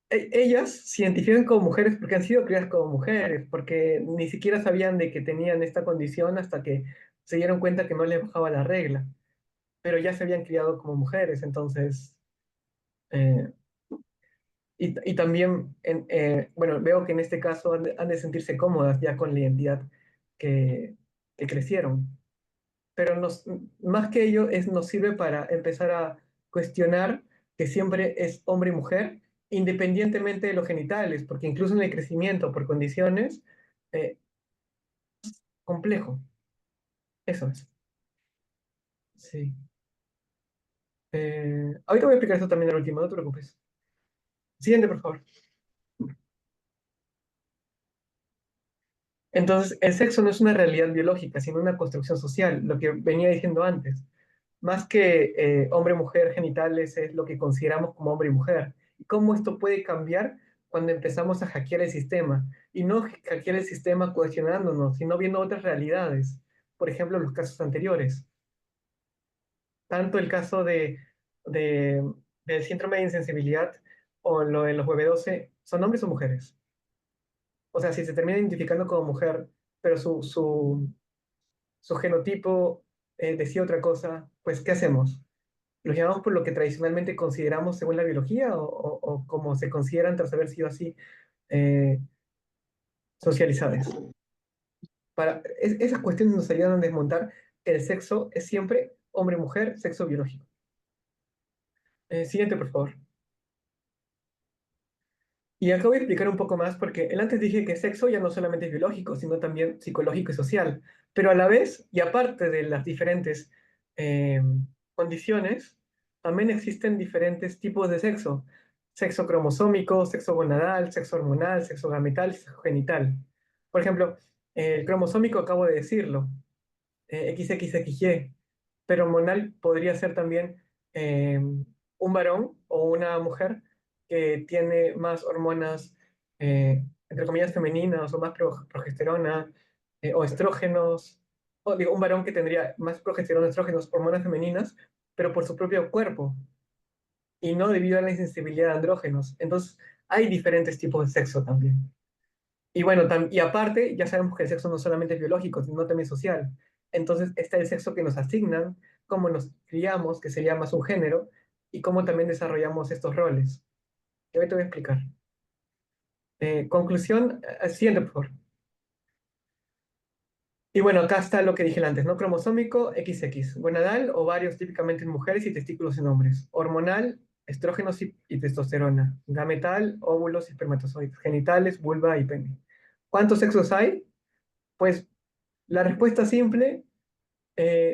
ellas se identifican como mujeres porque han sido criadas como mujeres, porque ni siquiera sabían de que tenían esta condición hasta que se dieron cuenta que no les bajaba la regla, pero ya se habían criado como mujeres, entonces... eh, y también, bueno, veo que en este caso han de sentirse cómodas ya con la identidad que, que crecieron. Pero más que ello, nos sirve para empezar a cuestionar que siempre es hombre y mujer, independientemente de los genitales, porque incluso en el crecimiento por condiciones, eh, complejo. Eso es. Sí. Ahorita voy a explicar eso también al último, no te preocupes. Siguiente, por favor. Entonces, el sexo no es una realidad biológica, sino una construcción social, lo que venía diciendo antes. Más que hombre-mujer genitales es lo que consideramos como hombre y mujer. Y cómo esto puede cambiar cuando empezamos a hackear el sistema. Y no hackear el sistema cuestionándonos, sino viendo otras realidades. Por ejemplo, los casos anteriores. Tanto el caso de- del síndrome de insensibilidad o lo de los hueve 12, ¿son hombres o mujeres? O sea, si se termina identificando como mujer, pero su genotipo decía otra cosa, pues ¿qué hacemos? ¿Los llamamos por lo que tradicionalmente consideramos según la biología o como se consideran tras haber sido así eh, socializadas? Esas cuestiones nos ayudan a desmontar que el sexo es siempre hombre-mujer, sexo biológico. Siguiente, por favor. Y acá voy a explicar un poco más porque el antes dije que sexo ya no solamente es biológico, sino también psicológico y social. Pero a la vez, y aparte de las diferentes eh, condiciones, también existen diferentes tipos de sexo. Sexo cromosómico, sexo gonadal, sexo hormonal, sexo gametal, sexo genital. Por ejemplo, el cromosómico acabo de decirlo, XXXY, pero hormonal podría ser también un varón o una mujer que tiene más hormonas, entre comillas, femeninas o más progesterona o estrógenos, o digo, un varón que tendría más progesterona, estrógenos, hormonas femeninas, pero por su propio cuerpo y no debido a la insensibilidad de andrógenos. Entonces, hay diferentes tipos de sexo también. Y bueno, y aparte, ya sabemos que el sexo no solamente es biológico, sino también social. Entonces está el sexo que nos asignan, cómo nos criamos, que sería más un género, y cómo también desarrollamos estos roles. Que hoy te voy a explicar. Conclusión, siguiente, por favor. Y bueno, acá está lo que dije antes, ¿no? Cromosómico, XX. Gonadal, ovarios típicamente en mujeres y testículos en hombres. Hormonal, estrógenos y testosterona. Gametal, óvulos y espermatozoides. Genitales, vulva y pene. ¿Cuántos sexos hay? Pues la respuesta simple,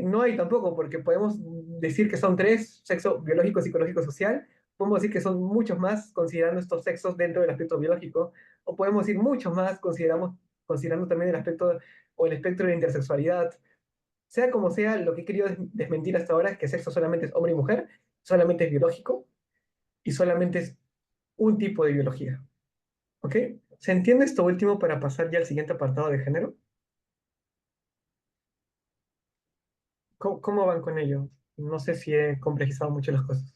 no hay tampoco, porque podemos decir que son tres, sexo biológico, psicológico, social, podemos decir que son muchos más considerando estos sexos dentro del aspecto biológico, o podemos decir muchos más considerando también el aspecto o el espectro de intersexualidad. Sea como sea, lo que he querido desmentir hasta ahora es que sexo solamente es hombre y mujer, solamente es biológico y solamente es un tipo de biología. ¿Ok? ¿Se entiende esto último para pasar ya al siguiente apartado de género? ¿Cómo van con ello? No sé si he complejizado mucho las cosas.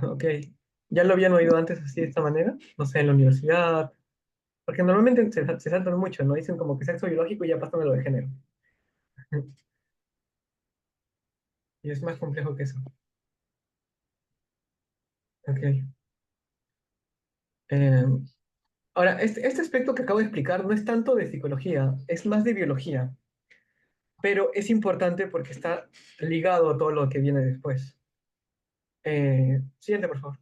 Ok. ¿Ya lo habían oído antes así de esta manera? No sé, en la universidad. Porque normalmente se saltan mucho, ¿no? Dicen como que sexo biológico y ya pasan a lo de género. Y es más complejo que eso. Ok. Eh, ahora, este aspecto que acabo de explicar no es tanto de psicología, es más de biología. Pero es importante porque está ligado a todo lo que viene después. Siguiente, por favor.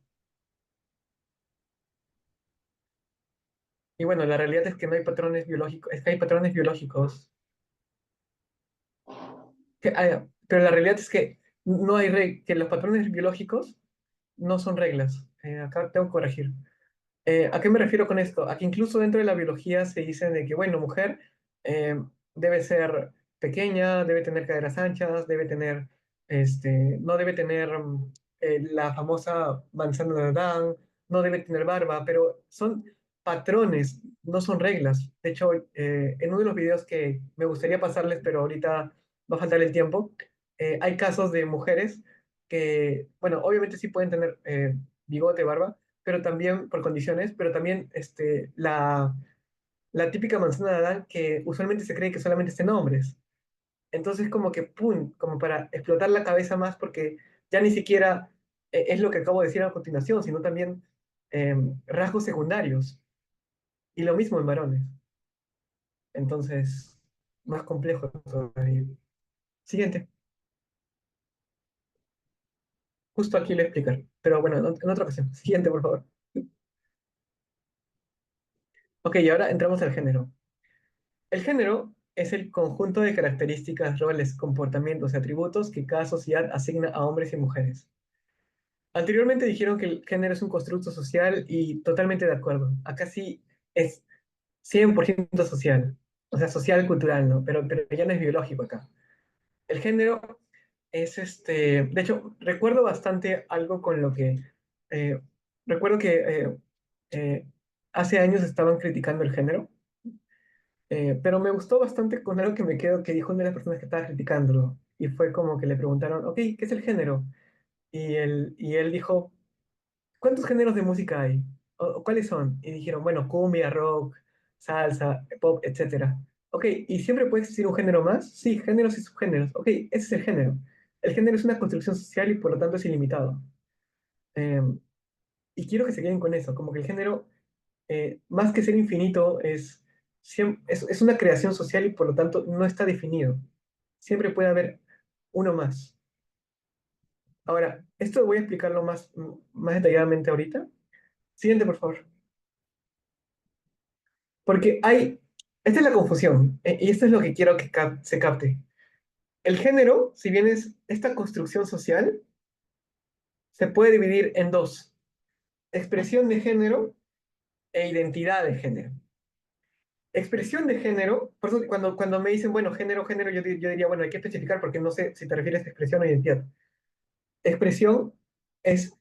Y bueno, la realidad es que no hay patrones biológicos, es que hay patrones biológicos. Pero la realidad es que no hay que los patrones biológicos no son reglas. Acá tengo que corregir. ¿A qué me refiero con esto? A que incluso dentro de la biología se dice de que, bueno, mujer eh, debe ser pequeña, debe tener caderas anchas, no debe tener la famosa manzana de Adán, no debe tener barba, pero son patrones, no son reglas. De hecho, en uno de los videos que me gustaría pasarles, pero ahorita va a faltar el tiempo, hay casos de mujeres que, bueno, obviamente sí pueden tener bigote, barba, pero también por condiciones, pero también la típica manzana de Adán que usualmente se cree que solamente está en hombres. Entonces como que, ¡pum!, como para explotar la cabeza más porque ya ni siquiera es lo que acabo de decir a continuación, sino también rasgos secundarios. Y lo mismo en varones. Entonces, más complejo todavía. Siguiente. Justo aquí le voy a explicar. Pero bueno, en otra ocasión. Siguiente, por favor. Ok, y ahora entramos al género. El género es el conjunto de características, roles, comportamientos y atributos que cada sociedad asigna a hombres y mujeres. Anteriormente dijeron que el género es un constructo social y totalmente de acuerdo. Acá sí es 100% social, o sea, social cultural, ¿no? Pero ya no es biológico acá. El género es de hecho, recuerdo bastante algo con lo que, eh, recuerdo que eh, hace años estaban criticando el género. Pero me gustó bastante con algo que me quedo que dijo una de las personas que estaba criticándolo. Y fue como que le preguntaron, ok, ¿qué es el género? Y él dijo, ¿cuántos géneros de música hay? ¿O cuáles son? Y dijeron, bueno, cumbia, rock, salsa, pop, etcétera. Ok, ¿y siempre puede existir un género más? Sí, géneros y subgéneros. Ok, ese es el género. El género es una construcción social y por lo tanto es ilimitado. Eh, y quiero que se queden con eso, como que el género más que ser infinito, es una creación social y por lo tanto no está definido. Siempre puede haber uno más. Ahora, esto voy a explicarlo más detalladamente ahorita. Siguiente, por favor. Porque esta es la confusión, y esto es lo que quiero que se capte. El género, si bien es esta construcción social, se puede dividir en dos: expresión de género e identidad de género. Expresión de género, por eso cuando me dicen, bueno, género, yo diría, bueno, hay que especificar porque no sé si te refieres a expresión o identidad. Expresión es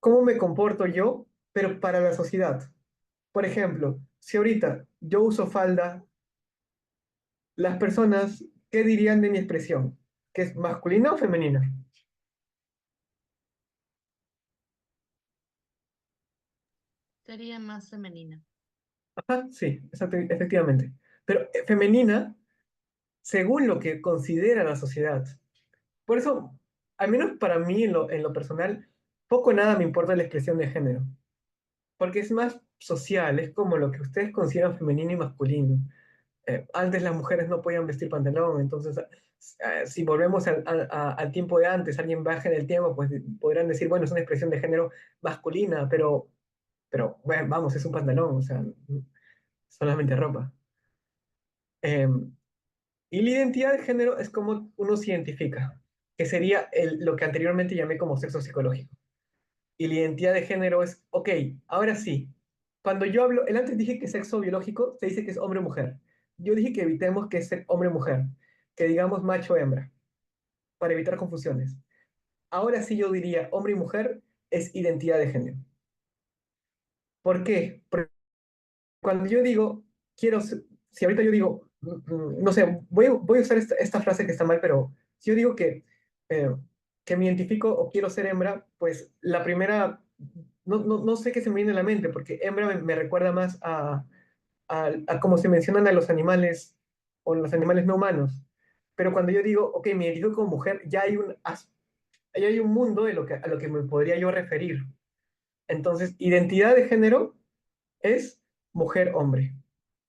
cómo me comporto yo, pero para la sociedad. Por ejemplo, si ahorita yo uso falda, las personas, ¿qué dirían de mi expresión? ¿Que es masculina o femenina? Sería más femenina. Ajá, sí, efectivamente. Pero femenina según lo que considera la sociedad. Por eso, al menos para mí, en lo personal, poco o nada me importa la expresión de género, porque es más social, es como lo que ustedes consideran femenino y masculino. Antes las mujeres no podían vestir pantalón, entonces si volvemos al tiempo de antes, alguien baja en el tiempo, pues podrán decir, bueno, es una expresión de género masculina, pero bueno, vamos, es un pantalón, o sea, solamente ropa. Eh, y la identidad de género es como uno se identifica, que sería lo que anteriormente llamé como sexo psicológico. Y la identidad de género es, ok, ahora sí. Cuando yo hablo, el antes dije que sexo biológico se dice que es hombre-mujer. Yo dije que evitemos que es hombre-mujer, que digamos macho-hembra, para evitar confusiones. Ahora sí yo diría hombre y mujer es identidad de género. ¿Por qué? Porque cuando yo digo, si ahorita yo digo, no sé, voy a usar esta frase que está mal, pero si yo digo eh, que me identifico o quiero ser hembra, pues la primera, no sé qué se me viene a la mente, porque hembra me recuerda más a cómo se mencionan a los animales o los animales no humanos. Pero cuando yo digo, ok, me identifico como mujer, ya hay un mundo a lo que me podría yo referir. Entonces, identidad de género es mujer-hombre.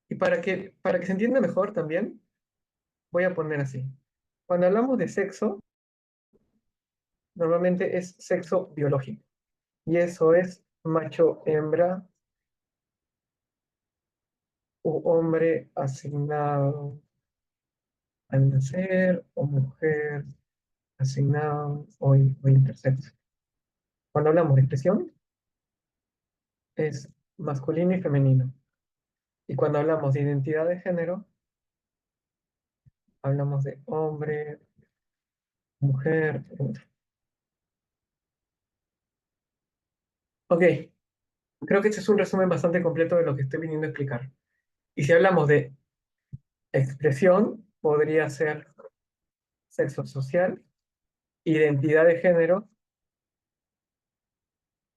Y para que se entienda mejor también, voy a poner así. Cuando hablamos de sexo, normalmente es sexo biológico. Y eso es macho-hembra u hombre asignado al nacer o mujer asignado o intersexo. Cuando hablamos de expresión, es masculino y femenino. Y cuando hablamos de identidad de género, hablamos de hombre, mujer. Ok, creo que este es un resumen bastante completo de lo que estoy viniendo a explicar. Y si hablamos de expresión, podría ser sexo social, identidad de género,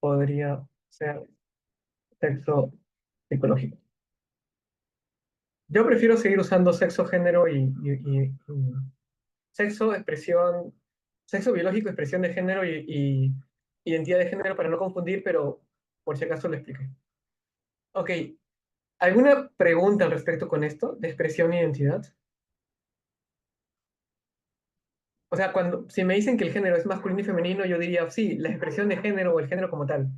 podría ser sexo psicológico. Yo prefiero seguir usando sexo, género y sexo, expresión, sexo biológico, expresión de género y identidad de género para no confundir, pero por si acaso lo expliqué. Ok, ¿alguna pregunta al respecto con esto de expresión e identidad? O sea, si me dicen que el género es masculino y femenino, yo diría, sí, la expresión de género o el género como tal.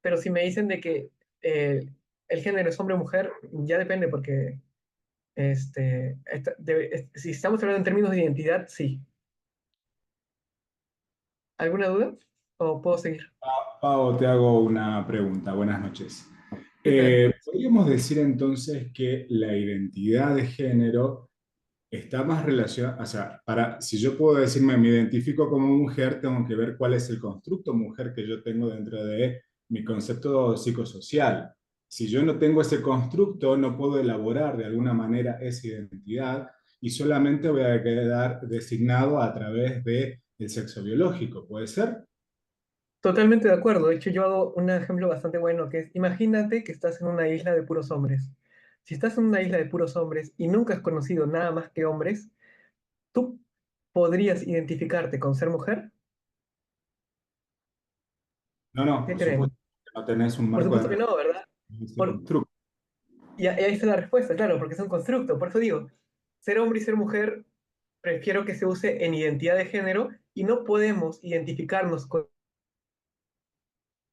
Pero si me dicen de que eh, el género es hombre o mujer, ya depende porque si estamos hablando en términos de identidad, sí. ¿Alguna duda? ¿O puedo seguir? Pau, te hago una pregunta. Buenas noches. ¿Qué tal? ¿Podríamos decir entonces que la identidad de género está más relacionada, o sea, si yo puedo decirme me identifico como mujer, tengo que ver cuál es el constructo mujer que yo tengo dentro de mi concepto psicosocial? Si yo no tengo ese constructo, no puedo elaborar de alguna manera esa identidad y solamente voy a quedar designado a través del sexo biológico. ¿Puede ser? Totalmente de acuerdo. De hecho, yo hago un ejemplo bastante bueno que es, imagínate que estás en una isla de puros hombres. Si estás en una isla de puros hombres y nunca has conocido nada más que hombres, ¿tú podrías identificarte con ser mujer? No, no, ¿Qué por creen? supuesto que no tenés un Por marco de supuesto que no, referencia ¿verdad? en ese Por, constructo. y ahí está la respuesta, claro, porque es un constructo. Por eso digo, ser hombre y ser mujer, prefiero que se use en identidad de género y no podemos identificarnos con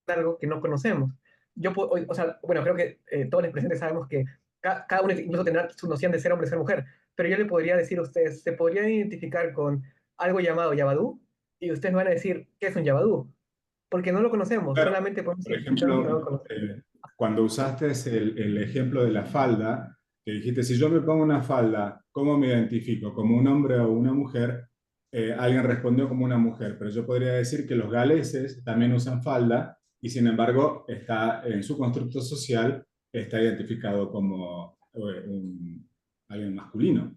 algo que no conocemos. O sea, bueno, creo que todos los presentes sabemos que cada uno incluso tendrá su noción de ser hombre y ser mujer, pero yo le podría decir a ustedes, se podrían identificar con algo llamado Yabadú y ustedes me van a decir, ¿qué es un Yabadú? Porque no lo conocemos, Claro, solamente podemos por identificarnos con ejemplo, algo conocido. cuando usaste el ejemplo de la falda, que dijiste, si yo me pongo una falda, ¿cómo me identifico? ¿Como un hombre o una mujer? Alguien respondió como una mujer, pero yo podría decir que los galeses también usan falda y sin embargo está en su constructo social, está identificado como alguien masculino.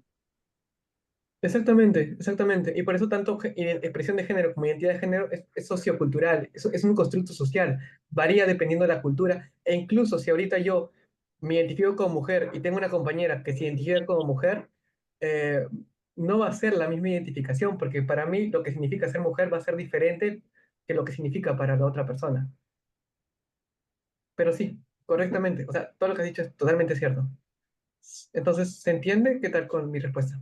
Exactamente, exactamente. Y por eso tanto expresión de género como identidad de género es sociocultural, es un constructo social, varía dependiendo de la cultura, e incluso si ahorita yo me identifico como mujer y tengo una compañera que se identifica como mujer, eh, no va a ser la misma identificación, porque para mí lo que significa ser mujer va a ser diferente que lo que significa para la otra persona. Pero sí, correctamente, o sea, todo lo que has dicho es totalmente cierto. Entonces, ¿se entiende qué tal con mi respuesta?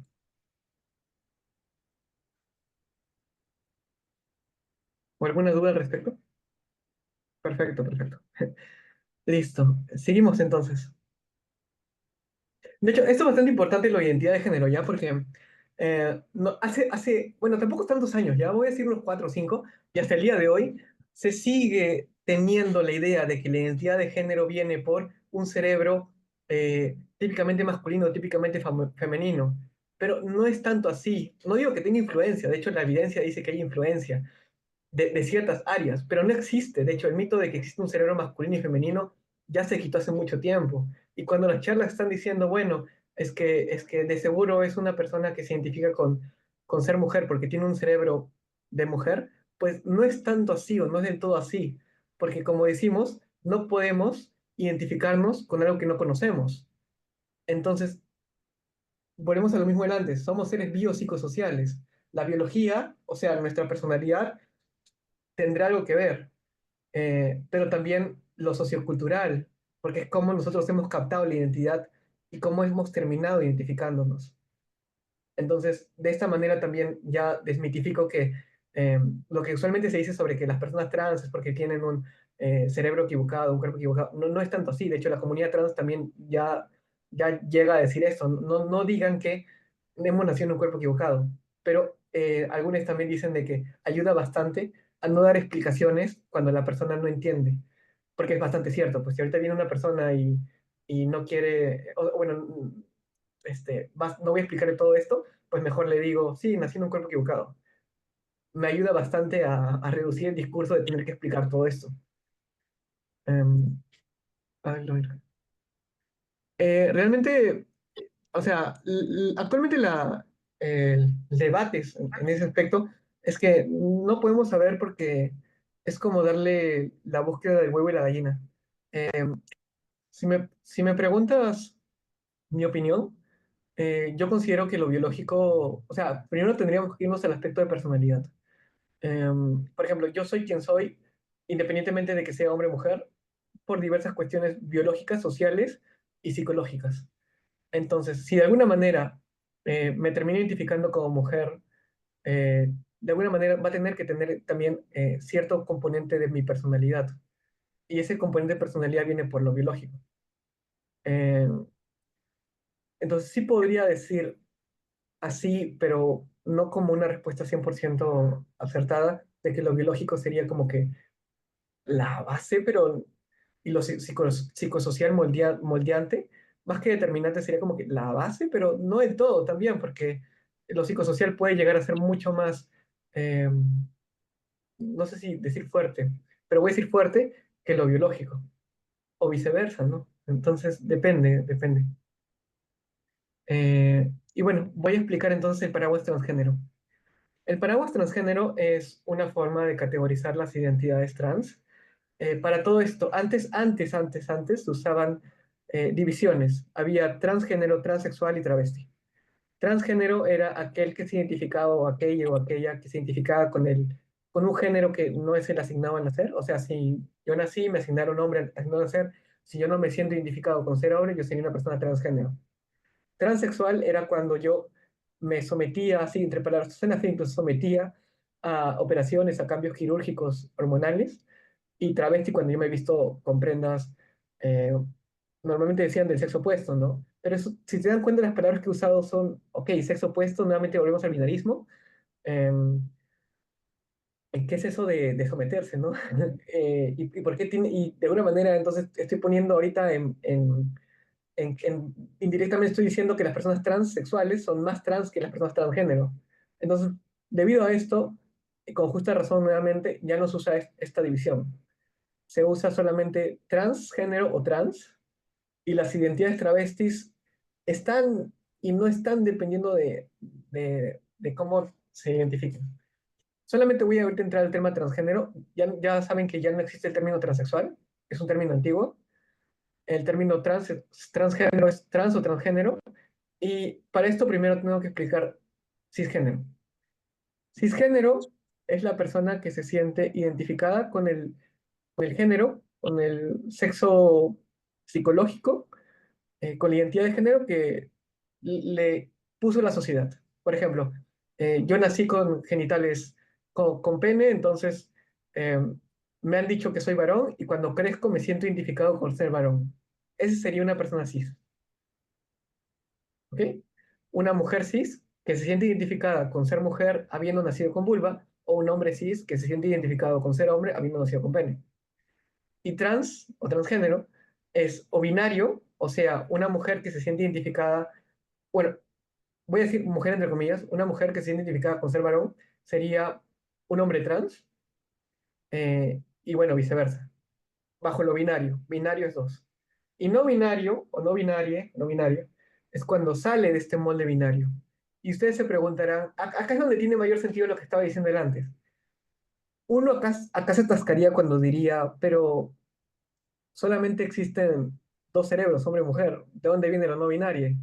¿O alguna duda al respecto? Perfecto, perfecto. Listo. Seguimos entonces. De hecho, esto es bastante importante la identidad de género, ¿ya? Porque No, bueno, tampoco tantos años, ya voy a decir unos 4 o 5, y hasta el día de hoy se sigue teniendo la idea de que la identidad de género viene por un cerebro típicamente masculino, típicamente femenino, pero no es tanto así. No digo que tenga influencia, de hecho la evidencia dice que hay influencia de ciertas áreas, pero no existe. De hecho, el mito de que existe un cerebro masculino y femenino ya se quitó hace mucho tiempo. Y cuando las charlas están diciendo, bueno, es que de seguro es una persona que se identifica con ser mujer porque tiene un cerebro de mujer, pues no es tanto así o no es del todo así, porque como decimos, no podemos identificarnos con algo que no conocemos. Entonces, volvemos a lo mismo del antes, somos seres biopsicosociales. La biología, o sea, nuestra personalidad, tendrá algo que ver, pero también lo sociocultural, porque es cómo nosotros hemos captado la identidad y cómo hemos terminado identificándonos. Entonces, de esta manera también ya desmitifico que lo que usualmente se dice sobre que las personas trans es porque tienen un cerebro equivocado, un cuerpo equivocado, no, no es tanto así. De hecho, la comunidad trans también ya llega a decir esto. No, no digan que hemos nacido en un cuerpo equivocado, pero algunos también dicen de que ayuda bastante a no dar explicaciones cuando la persona no entiende, porque es bastante cierto. Pues si ahorita viene una persona y no quiere, bueno, no voy a explicarle todo esto, pues mejor le digo, sí, nací en un cuerpo equivocado. Me ayuda bastante a reducir el discurso de tener que explicar todo esto. Em, ay, lo verga. Realmente, o sea, actualmente el debate en ese aspecto es que no podemos saber porque es como darle la búsqueda del huevo y la gallina. Si me preguntas mi opinión, yo considero que lo biológico, o sea, primero tendríamos que irnos al aspecto de personalidad. Por ejemplo, yo soy quien soy, independientemente de que sea hombre o mujer, por diversas cuestiones biológicas, sociales y psicológicas. Entonces, si de alguna manera me termino identificando como mujer, de alguna manera va a tener que tener también cierto componente de mi personalidad. Y ese componente de personalidad viene por lo biológico. Eh, entonces, sí podría decir así, pero no como una respuesta 100% acertada, de que lo biológico sería como que la base, pero y lo psicosocial moldeante, más que determinante, sería como que la base, pero no del todo también, porque lo psicosocial puede llegar a ser mucho más, eh, no sé si decir fuerte, pero voy a decir fuerte que lo biológico, o viceversa, ¿no? Entonces, depende. Y bueno, voy a explicar entonces el paraguas transgénero. El paraguas transgénero es una forma de categorizar las identidades trans. Para todo esto, antes se usaban divisiones. Había transgénero, transexual y travesti. Transgénero era aquel que se identificaba o aquella o aquella que se identificaba con un género que no es el asignado al nacer. O sea, si yo nací, me asignaron hombre al nacer. Si yo no me siento identificado con ser hombre, yo sería una persona transgénero. Transexual era cuando yo me sometía, así entre palabras, suena feo, incluso sometía a operaciones, a cambios quirúrgicos hormonales, y travesti cuando yo me he visto con prendas, eh, normalmente decían del sexo opuesto, ¿no? Pero eso, si se dan cuenta, las palabras que he usado son, ok, sexo opuesto, nuevamente volvemos al binarismo. Eh, ¿Qué es eso de someterse, no? Y por qué tiene, y de alguna manera, entonces, estoy poniendo ahorita indirectamente estoy diciendo que las personas transexuales son más trans que las personas transgénero. Entonces, debido a esto, y con justa razón nuevamente, ya no se usa esta división. Se usa solamente transgénero o trans, y las identidades travestis están y no están dependiendo de cómo se identifiquen. Solamente voy a ahorita entrar al tema transgénero. Ya saben que ya no existe el término transexual, es un término antiguo. El término transgénero es trans o transgénero. Y para esto primero tengo que explicar cisgénero. Cisgénero es la persona que se siente identificada con el género, con el sexo psicológico, con la identidad de género que le puso la sociedad. Por ejemplo, yo nací con genitales con pene, entonces eh, me han dicho que soy varón y cuando crezco me siento identificado con ser varón. Esa sería una persona cis. ¿Ok? Una mujer cis que se siente identificada con ser mujer habiendo nacido con vulva, o un hombre cis que se siente identificado con ser hombre habiendo nacido con pene. Y trans o transgénero es o binario, o sea, una mujer que se siente identificada, bueno, voy a decir mujer entre comillas, una mujer que se siente identificada con ser varón sería un hombre trans, y bueno, viceversa, bajo lo binario. Binario es dos. Y no binario, o no binario, es cuando sale de este molde binario. Y ustedes se preguntarán, acá es donde tiene mayor sentido lo que estaba diciendo él antes. Uno acá se atascaría cuando diría, pero solamente existen dos cerebros, hombre y mujer. ¿De dónde viene la no binaria?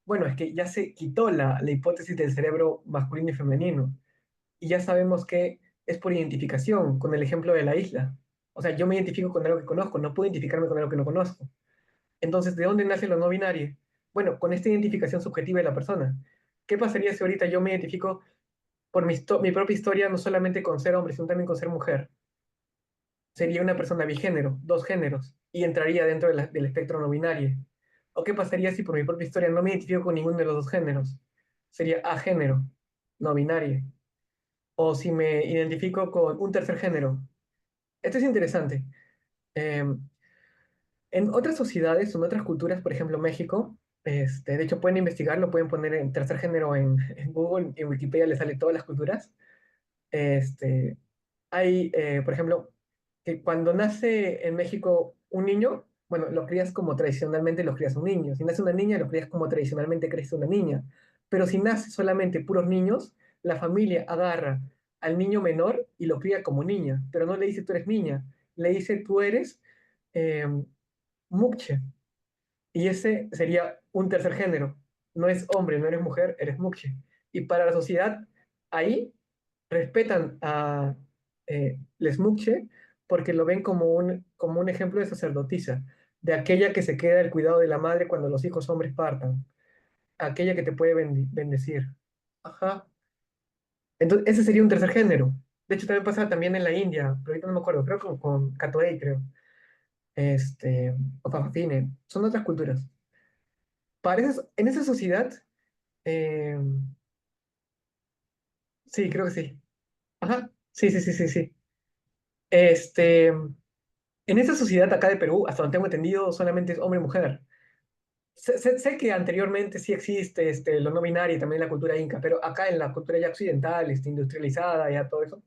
Bueno, es que ya se quitó la hipótesis del cerebro masculino y femenino. Y ya sabemos que es por identificación, con el ejemplo de la isla. O sea, yo me identifico con algo que conozco, no puedo identificarme con algo que no conozco. Entonces, ¿de dónde nace lo no binario? Bueno, con esta identificación subjetiva de la persona. ¿Qué pasaría si ahorita yo me identifico por mi propia historia, no solamente con ser hombre, sino también con ser mujer? Sería una persona bigénero, dos géneros, y entraría dentro del espectro no binario. ¿O qué pasaría si por mi propia historia no me identifico con ninguno de los dos géneros? Sería agénero, no binario. O si me identifico con un tercer género. Esto es interesante. Eh, en otras sociedades o en otras culturas, por ejemplo México, de hecho pueden investigarlo, pueden poner en tercer género en Google, en Wikipedia les sale todas las culturas. Este, hay, por ejemplo, que cuando nace en México un niño, bueno, lo crías como tradicionalmente lo crías un niño. Si nace una niña, lo crías como tradicionalmente crece una niña. Pero si nace solamente puros niños, la familia agarra al niño menor y lo cría como niña, pero no le dice tú eres niña, le dice tú eres eh, mukche. Y ese sería un tercer género. No es hombre, no eres mujer, eres mukche. Y para la sociedad, ahí respetan a les mukche porque lo ven como un ejemplo de sacerdotisa, de aquella que se queda el cuidado de la madre cuando los hijos hombres partan, aquella que te puede bendecir. Ajá. Entonces, ese sería un tercer género. De hecho, también pasa también en la India, pero ahorita no me acuerdo, creo que con Katoei, creo. O Fafafine. Son otras culturas. En esa sociedad, eh, sí, creo que sí. Ajá, sí, sí, sí, sí, sí. Este, en esa sociedad acá de Perú, hasta donde tengo entendido, solamente es hombre y mujer. Sé que anteriormente sí existe lo no binario y también la cultura inca, pero acá en la cultura ya occidental, industrializada, ya todo eso,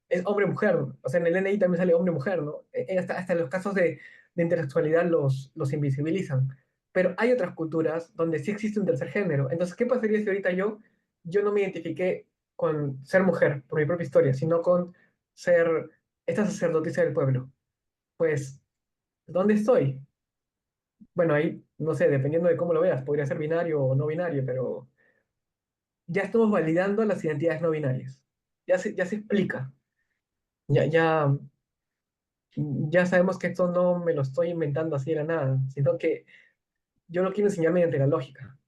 es hombre-mujer. O sea, en el NI también sale hombre-mujer, ¿no? Hasta en los casos de intersexualidad los invisibilizan. Pero hay otras culturas donde sí existe un tercer género. Entonces, ¿qué pasaría si ahorita yo no me identifiqué con ser mujer por mi propia historia, sino con ser esta sacerdotisa del pueblo? Pues, ¿dónde estoy? Bueno, ahí, no sé, dependiendo de cómo lo veas, podría ser binario o no binario, pero ya estamos validando las identidades no binarias. Ya se explica. Ya, ya sabemos que esto no me lo estoy inventando así de la nada, sino que yo lo quiero enseñar mediante la lógica.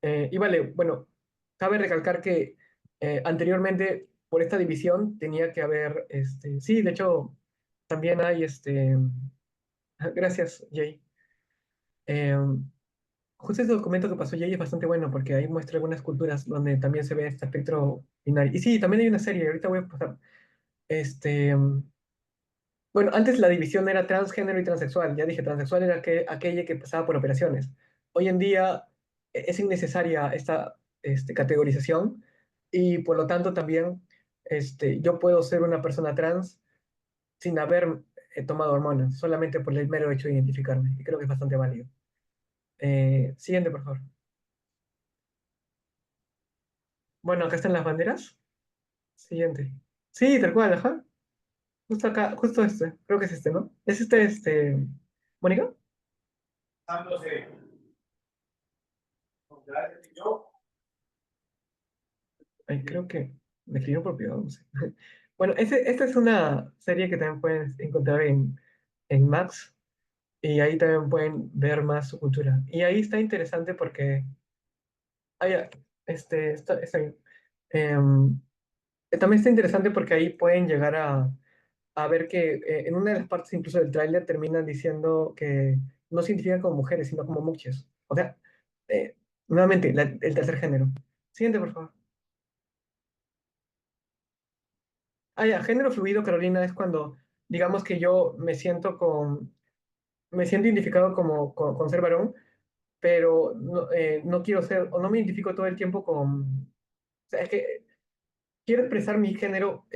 Y vale, bueno, cabe recalcar que anteriormente, por esta división, tenía que haber, sí, de hecho, también hay, gracias, Jay. Eh, Justo este documento que pasó Jay es bastante bueno porque ahí muestra algunas culturas donde también se ve este espectro binario. Y sí, también hay una serie, ahorita voy a pasar. Este, Bueno, antes la división era transgénero y transexual. Ya dije, transexual era aquella que pasaba por operaciones. Hoy en día es innecesaria esta categorización y por lo tanto también yo puedo ser una persona trans sin haber tomado hormonas, solamente por el mero hecho de identificarme. Y creo que es bastante válido. Siguiente, por favor. Bueno, acá están las banderas. Siguiente. Sí, tal cual, ajá. Justo acá, justo creo que es ¿no? ¿Es Mónica? Ay, creo que me escribió por privado, no sé. Bueno, esta es una serie que también pueden encontrar en Max y ahí también pueden ver más su cultura. Y ahí está interesante porque, ah, está bien. Em, También está interesante porque ahí pueden llegar a ver que en una de las partes incluso del tráiler terminan diciendo que no se identifican como mujeres, sino como muchas. O sea, nuevamente, el tercer género. Siguiente, por favor. Ah, ya, género fluido, Carolina, es cuando, digamos que yo me siento identificado como con ser varón, pero no, no quiero ser, o no me identifico todo el tiempo con, o sea, es que quiero expresar mi género,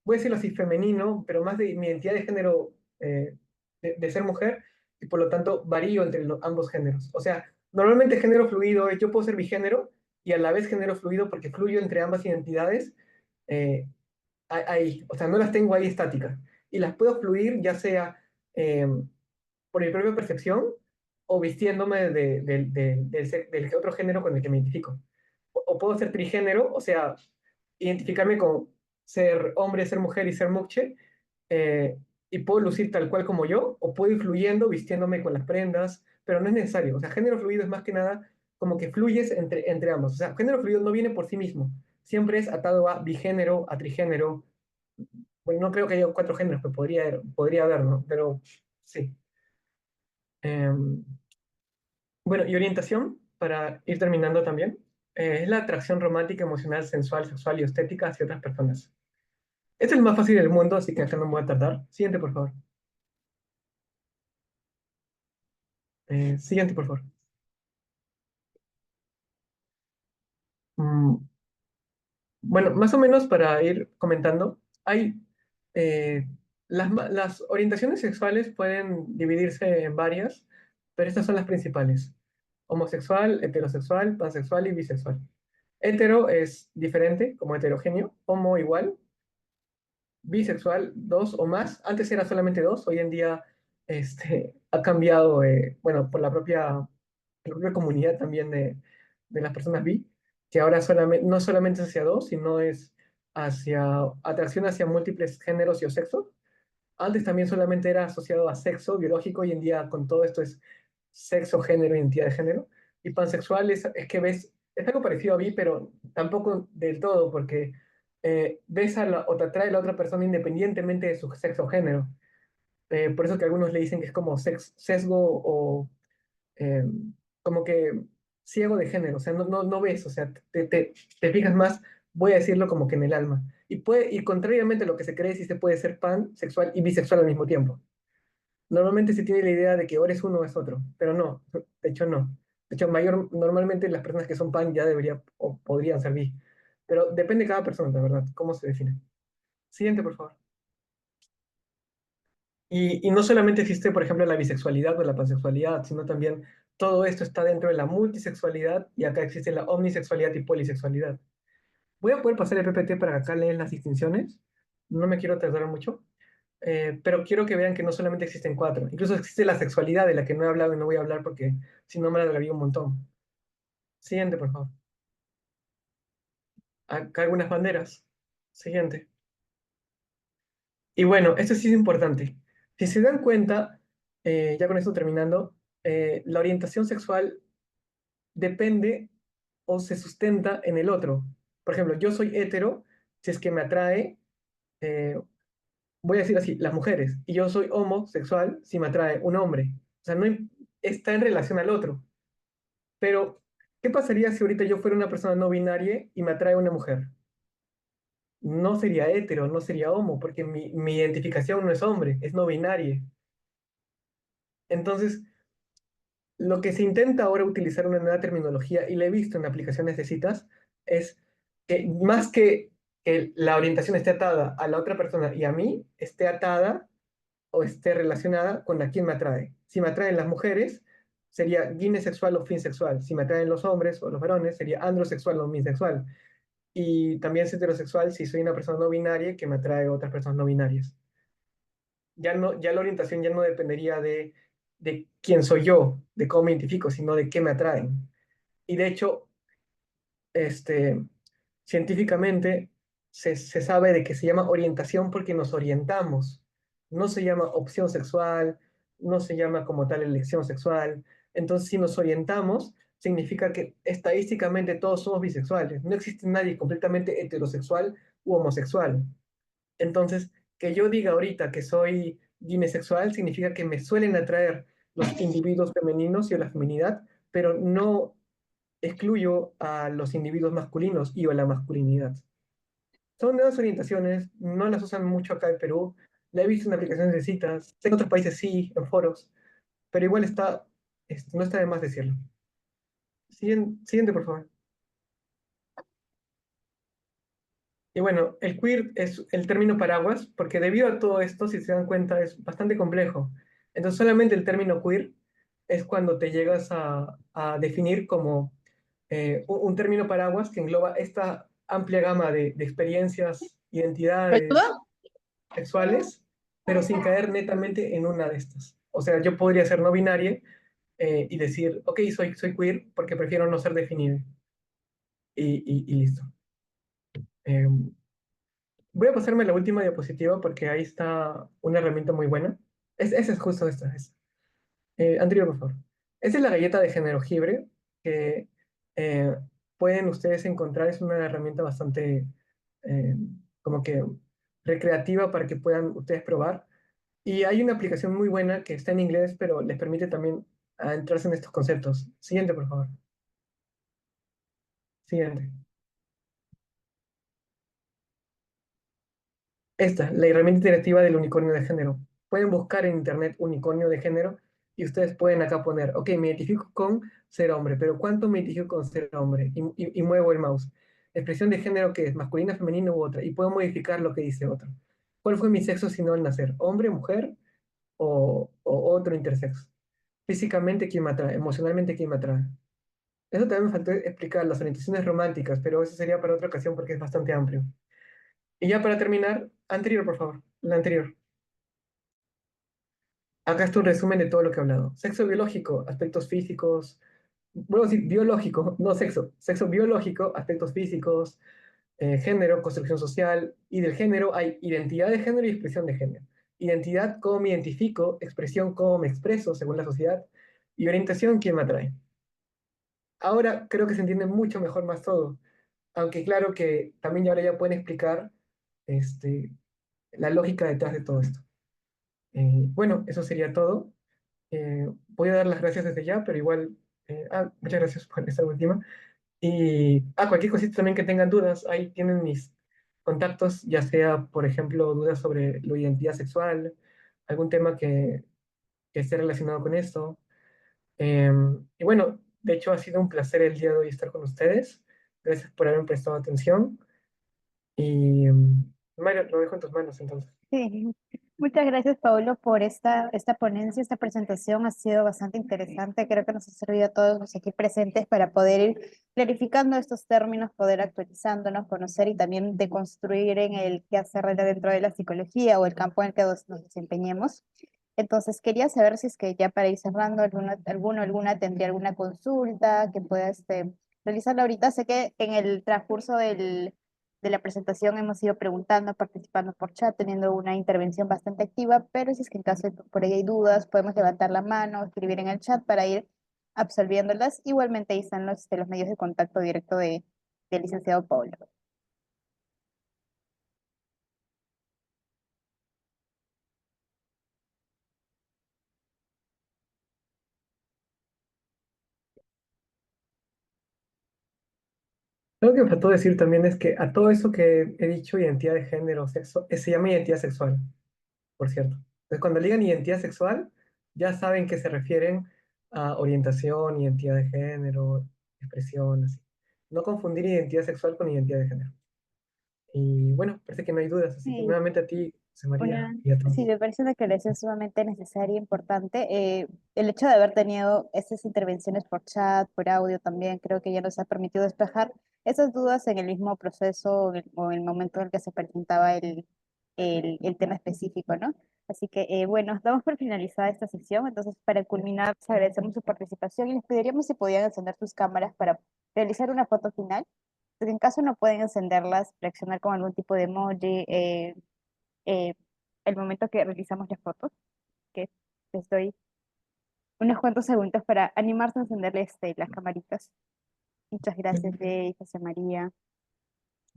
voy a decirlo así, femenino, pero más de mi identidad de género de ser mujer, y por lo tanto varío entre ambos géneros. O sea, normalmente género fluido es yo puedo ser bigénero y a la vez género fluido porque fluyo entre ambas identidades eh, ahí, o sea, no las tengo ahí estáticas. Y las puedo fluir ya sea eh, por mi propia percepción o vistiéndome del otro género con el que me identifico. O puedo ser trigénero, o sea, identificarme con ser hombre, ser mujer y ser mujer, eh, y puedo lucir tal cual como yo, o puedo ir fluyendo, vistiéndome con las prendas, pero no es necesario. O sea, género fluido es más que nada como que fluyes entre ambos. O sea, género fluido no viene por sí mismo, siempre es atado a bigénero, a trigénero. Bueno, no creo que haya cuatro géneros, pero podría haber, ¿no? Pero sí. Em, bueno, y orientación, para ir terminando también, es la atracción romántica, emocional, sensual, sexual y estética hacia otras personas. Este es el más fácil del mundo, así que acá no me voy a tardar. Siguiente, por favor. Siguiente, por favor. Mm, bueno, más o menos para ir comentando, hay eh, las orientaciones sexuales pueden dividirse en varias, pero estas son las principales: homosexual, heterosexual, pansexual y bisexual. Hetero es diferente, como heterogéneo; homo igual; bisexual, dos o más. Antes era solamente dos, hoy en día ha cambiado, bueno, por la propia comunidad también de las personas bi, que ahora solamente, no solamente es hacia dos, sino es hacia atracción hacia múltiples géneros y o sexos. Antes también solamente era asociado a sexo biológico, hoy en día con todo esto es sexo, género, identidad de género. Y pansexual es que ves, es algo parecido a bi, pero tampoco del todo, porque ves o te atrae a la otra persona independientemente de su sexo o género. Por eso que algunos le dicen que es como sesgo o eh, como que ciego de género, o sea, no ves, o sea, te fijas más, voy a decirlo como que en el alma. Y contrariamente a lo que se cree, sí se puede ser pansexual y bisexual al mismo tiempo. Normalmente se tiene la idea de que o eres uno o es otro, pero no, de hecho no. De hecho, normalmente las personas que son pan ya deberían o podrían ser bi. Pero depende de cada persona, la verdad, cómo se define. Siguiente, por favor. Y no solamente existe, por ejemplo, la bisexualidad o la pansexualidad, sino también todo esto está dentro de la multisexualidad y acá existe la omnisexualidad y polisexualidad. Voy a poder pasar el PPT para que acá leen las distinciones. No me quiero tardar mucho, pero quiero que vean que no solamente existen cuatro, incluso existe la sexualidad de la que no he hablado y no voy a hablar porque si no me alargaría un montón. Siguiente, por favor. Acá algunas banderas. Siguiente. Y bueno, esto sí es importante. Si se dan cuenta, ya con esto terminando, la orientación sexual depende o se sustenta en el otro. Por ejemplo, yo soy hetero, si es que me atrae, eh, voy a decir así, las mujeres, y yo soy homosexual si me atrae un hombre. O sea, no está en relación al otro. Pero, ¿qué pasaría si ahorita yo fuera una persona no binaria y me atrae una mujer? No sería hetero, no sería homo, porque mi identificación no es hombre, es no binaria. Entonces, lo que se intenta ahora utilizar una nueva terminología, y la he visto en aplicaciones de citas, es que más que la orientación esté atada a la otra persona y a mí, esté atada o esté relacionada con a quién me atrae. Si me atraen las mujeres, sería ginesexual o finsexual. Si me atraen los hombres o los varones, sería androsexual o bisexual. Y también es heterosexual si soy una persona no binaria que me atrae a otras personas no binarias. Ya la orientación ya no dependería de quién soy yo, de cómo me identifico, sino de qué me atraen. Y de hecho, este, científicamente se sabe de que se llama orientación porque nos orientamos. No se llama opción sexual, no se llama como tal elección sexual. Entonces, si nos orientamos, significa que estadísticamente todos somos bisexuales. No existe nadie completamente heterosexual u homosexual. Entonces, que yo diga ahorita que soy bisexual significa que me suelen atraer los individuos femeninos y la feminidad, pero no excluyo a los individuos masculinos y o la masculinidad. Son nuevas orientaciones, no las usan mucho acá en Perú, la he visto en aplicaciones de citas, en otros países sí, en foros, pero igual no está de más decirlo. Siguiente, por favor. Y bueno, el queer es el término paraguas, porque debido a todo esto, si se dan cuenta, es bastante complejo. Entonces, solamente el término queer es cuando te llegas a definir como un término paraguas que engloba esta amplia gama de experiencias, identidades sexuales, pero sin caer netamente en una de estas. O sea, yo podría ser no binaria y decir, ok, soy queer porque prefiero no ser definido. Y listo. Em, Voy a pasarme a la última diapositiva porque ahí está una herramienta muy buena. Esa es justo esta. Anterior, por favor. Esta es la galleta de jengibre que eh, pueden ustedes encontrar. Es una herramienta bastante eh, como que recreativa para que puedan ustedes probar. Y hay una aplicación muy buena que está en inglés, pero les permite también entrarse en estos conceptos. Siguiente, por favor. Siguiente. Esta, la herramienta interactiva del unicornio de género. Pueden buscar en internet unicornio de género y ustedes pueden acá poner, ok, me identifico con ser hombre, pero ¿cuánto me identifico con ser hombre? Y muevo el mouse. Expresión de género que es masculina, femenina u otra. Y puedo modificar lo que dice otro. ¿Cuál fue mi sexo si no al nacer? ¿Hombre, mujer o otro intersexo? Físicamente, ¿quién me atrae? Emocionalmente, ¿quién me atrae? Eso también me faltó explicar las orientaciones románticas, pero eso sería para otra ocasión porque es bastante amplio. Y ya para terminar, anterior, por favor, la anterior. Acá está un resumen de todo lo que he hablado. Sexo biológico, aspectos físicos, bueno, sí, biológico, no sexo. Sexo biológico, aspectos físicos, género, construcción social, y del género hay identidad de género y expresión de género. Identidad, cómo me identifico, expresión, cómo me expreso según la sociedad, y orientación, quién me atrae. Ahora creo que se entiende mucho mejor más todo, aunque claro que también ya ahora ya pueden explicar este, la lógica detrás de todo esto. Bueno, eso sería todo. Voy a dar las gracias desde ya, pero igual, muchas gracias por esta última. Y cualquier cosita también que tengan dudas, ahí tienen mis contactos, ya sea, por ejemplo, dudas sobre la identidad sexual, algún tema que esté relacionado con esto. Y bueno, de hecho ha sido un placer el día de hoy estar con ustedes. Gracias por haberme prestado atención. Y Mayra, lo dejo en tus manos entonces. Sí, muchas gracias, Paulo, por esta ponencia, esta presentación. Ha sido bastante interesante. Creo que nos ha servido a todos los aquí presentes para poder ir clarificando estos términos, poder actualizándonos, conocer y también deconstruir en el quehacer dentro de la psicología o el campo en el que nos desempeñemos. Entonces, quería saber si es que ya para ir cerrando, alguna tendría alguna consulta que pueda realizarla ahorita. Sé que en el transcurso de la presentación hemos ido preguntando, participando por chat, teniendo una intervención bastante activa, pero si es que en caso de por ahí hay dudas, podemos levantar la mano, escribir en el chat para ir absolviéndolas. Igualmente ahí están los medios de contacto directo del licenciado Paulo. Algo que me faltó decir también es que a todo eso que he dicho, identidad de género, sexo, se llama identidad sexual, por cierto. Entonces, cuando digan identidad sexual, ya saben que se refieren a orientación, identidad de género, expresión, así. No confundir identidad sexual con identidad de género. Y bueno, parece que no hay dudas, así que Sí, nuevamente a ti, José María, y a sí, todos. me parece una aclaración sumamente necesaria e importante. El hecho de haber tenido estas intervenciones por chat, por audio también, creo que ya nos ha permitido despejar esas dudas en el mismo proceso o en el momento en el que se presentaba el tema específico, ¿no? Así que, bueno, damos por finalizada esta sesión. Entonces, para culminar, les agradecemos su participación y les pediríamos si podían encender sus cámaras para realizar una foto final. En caso no pueden encenderlas, reaccionar con algún tipo de emoji, eh, el momento que realizamos las fotos, que les doy unos cuantos segundos para animarse a encenderle las camaritas. Muchas gracias, Jay, José María.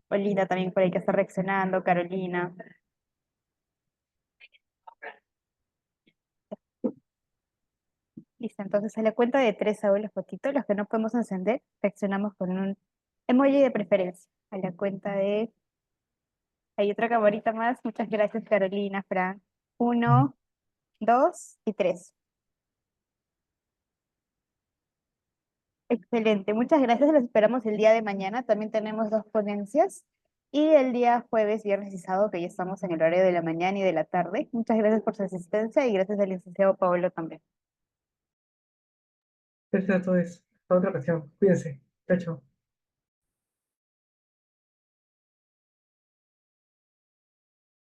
Olina también por ahí que está reaccionando, Carolina. Listo, entonces a la cuenta de 3 hago la fotito. Los que no podemos encender, reaccionamos con un emoji de preferencia. A la cuenta de... Hay otra camarita más. Muchas gracias, Carolina, Fran. 1, 2 y 3. Excelente, muchas gracias. Los esperamos el día de mañana. También tenemos 2 ponencias. Y el día jueves, viernes y sábado, que ya estamos en el horario de la mañana y de la tarde. Muchas gracias por su asistencia y gracias al licenciado Pablo también. Gracias a todos. Hasta otra ocasión. Cuídense. Chao, chao.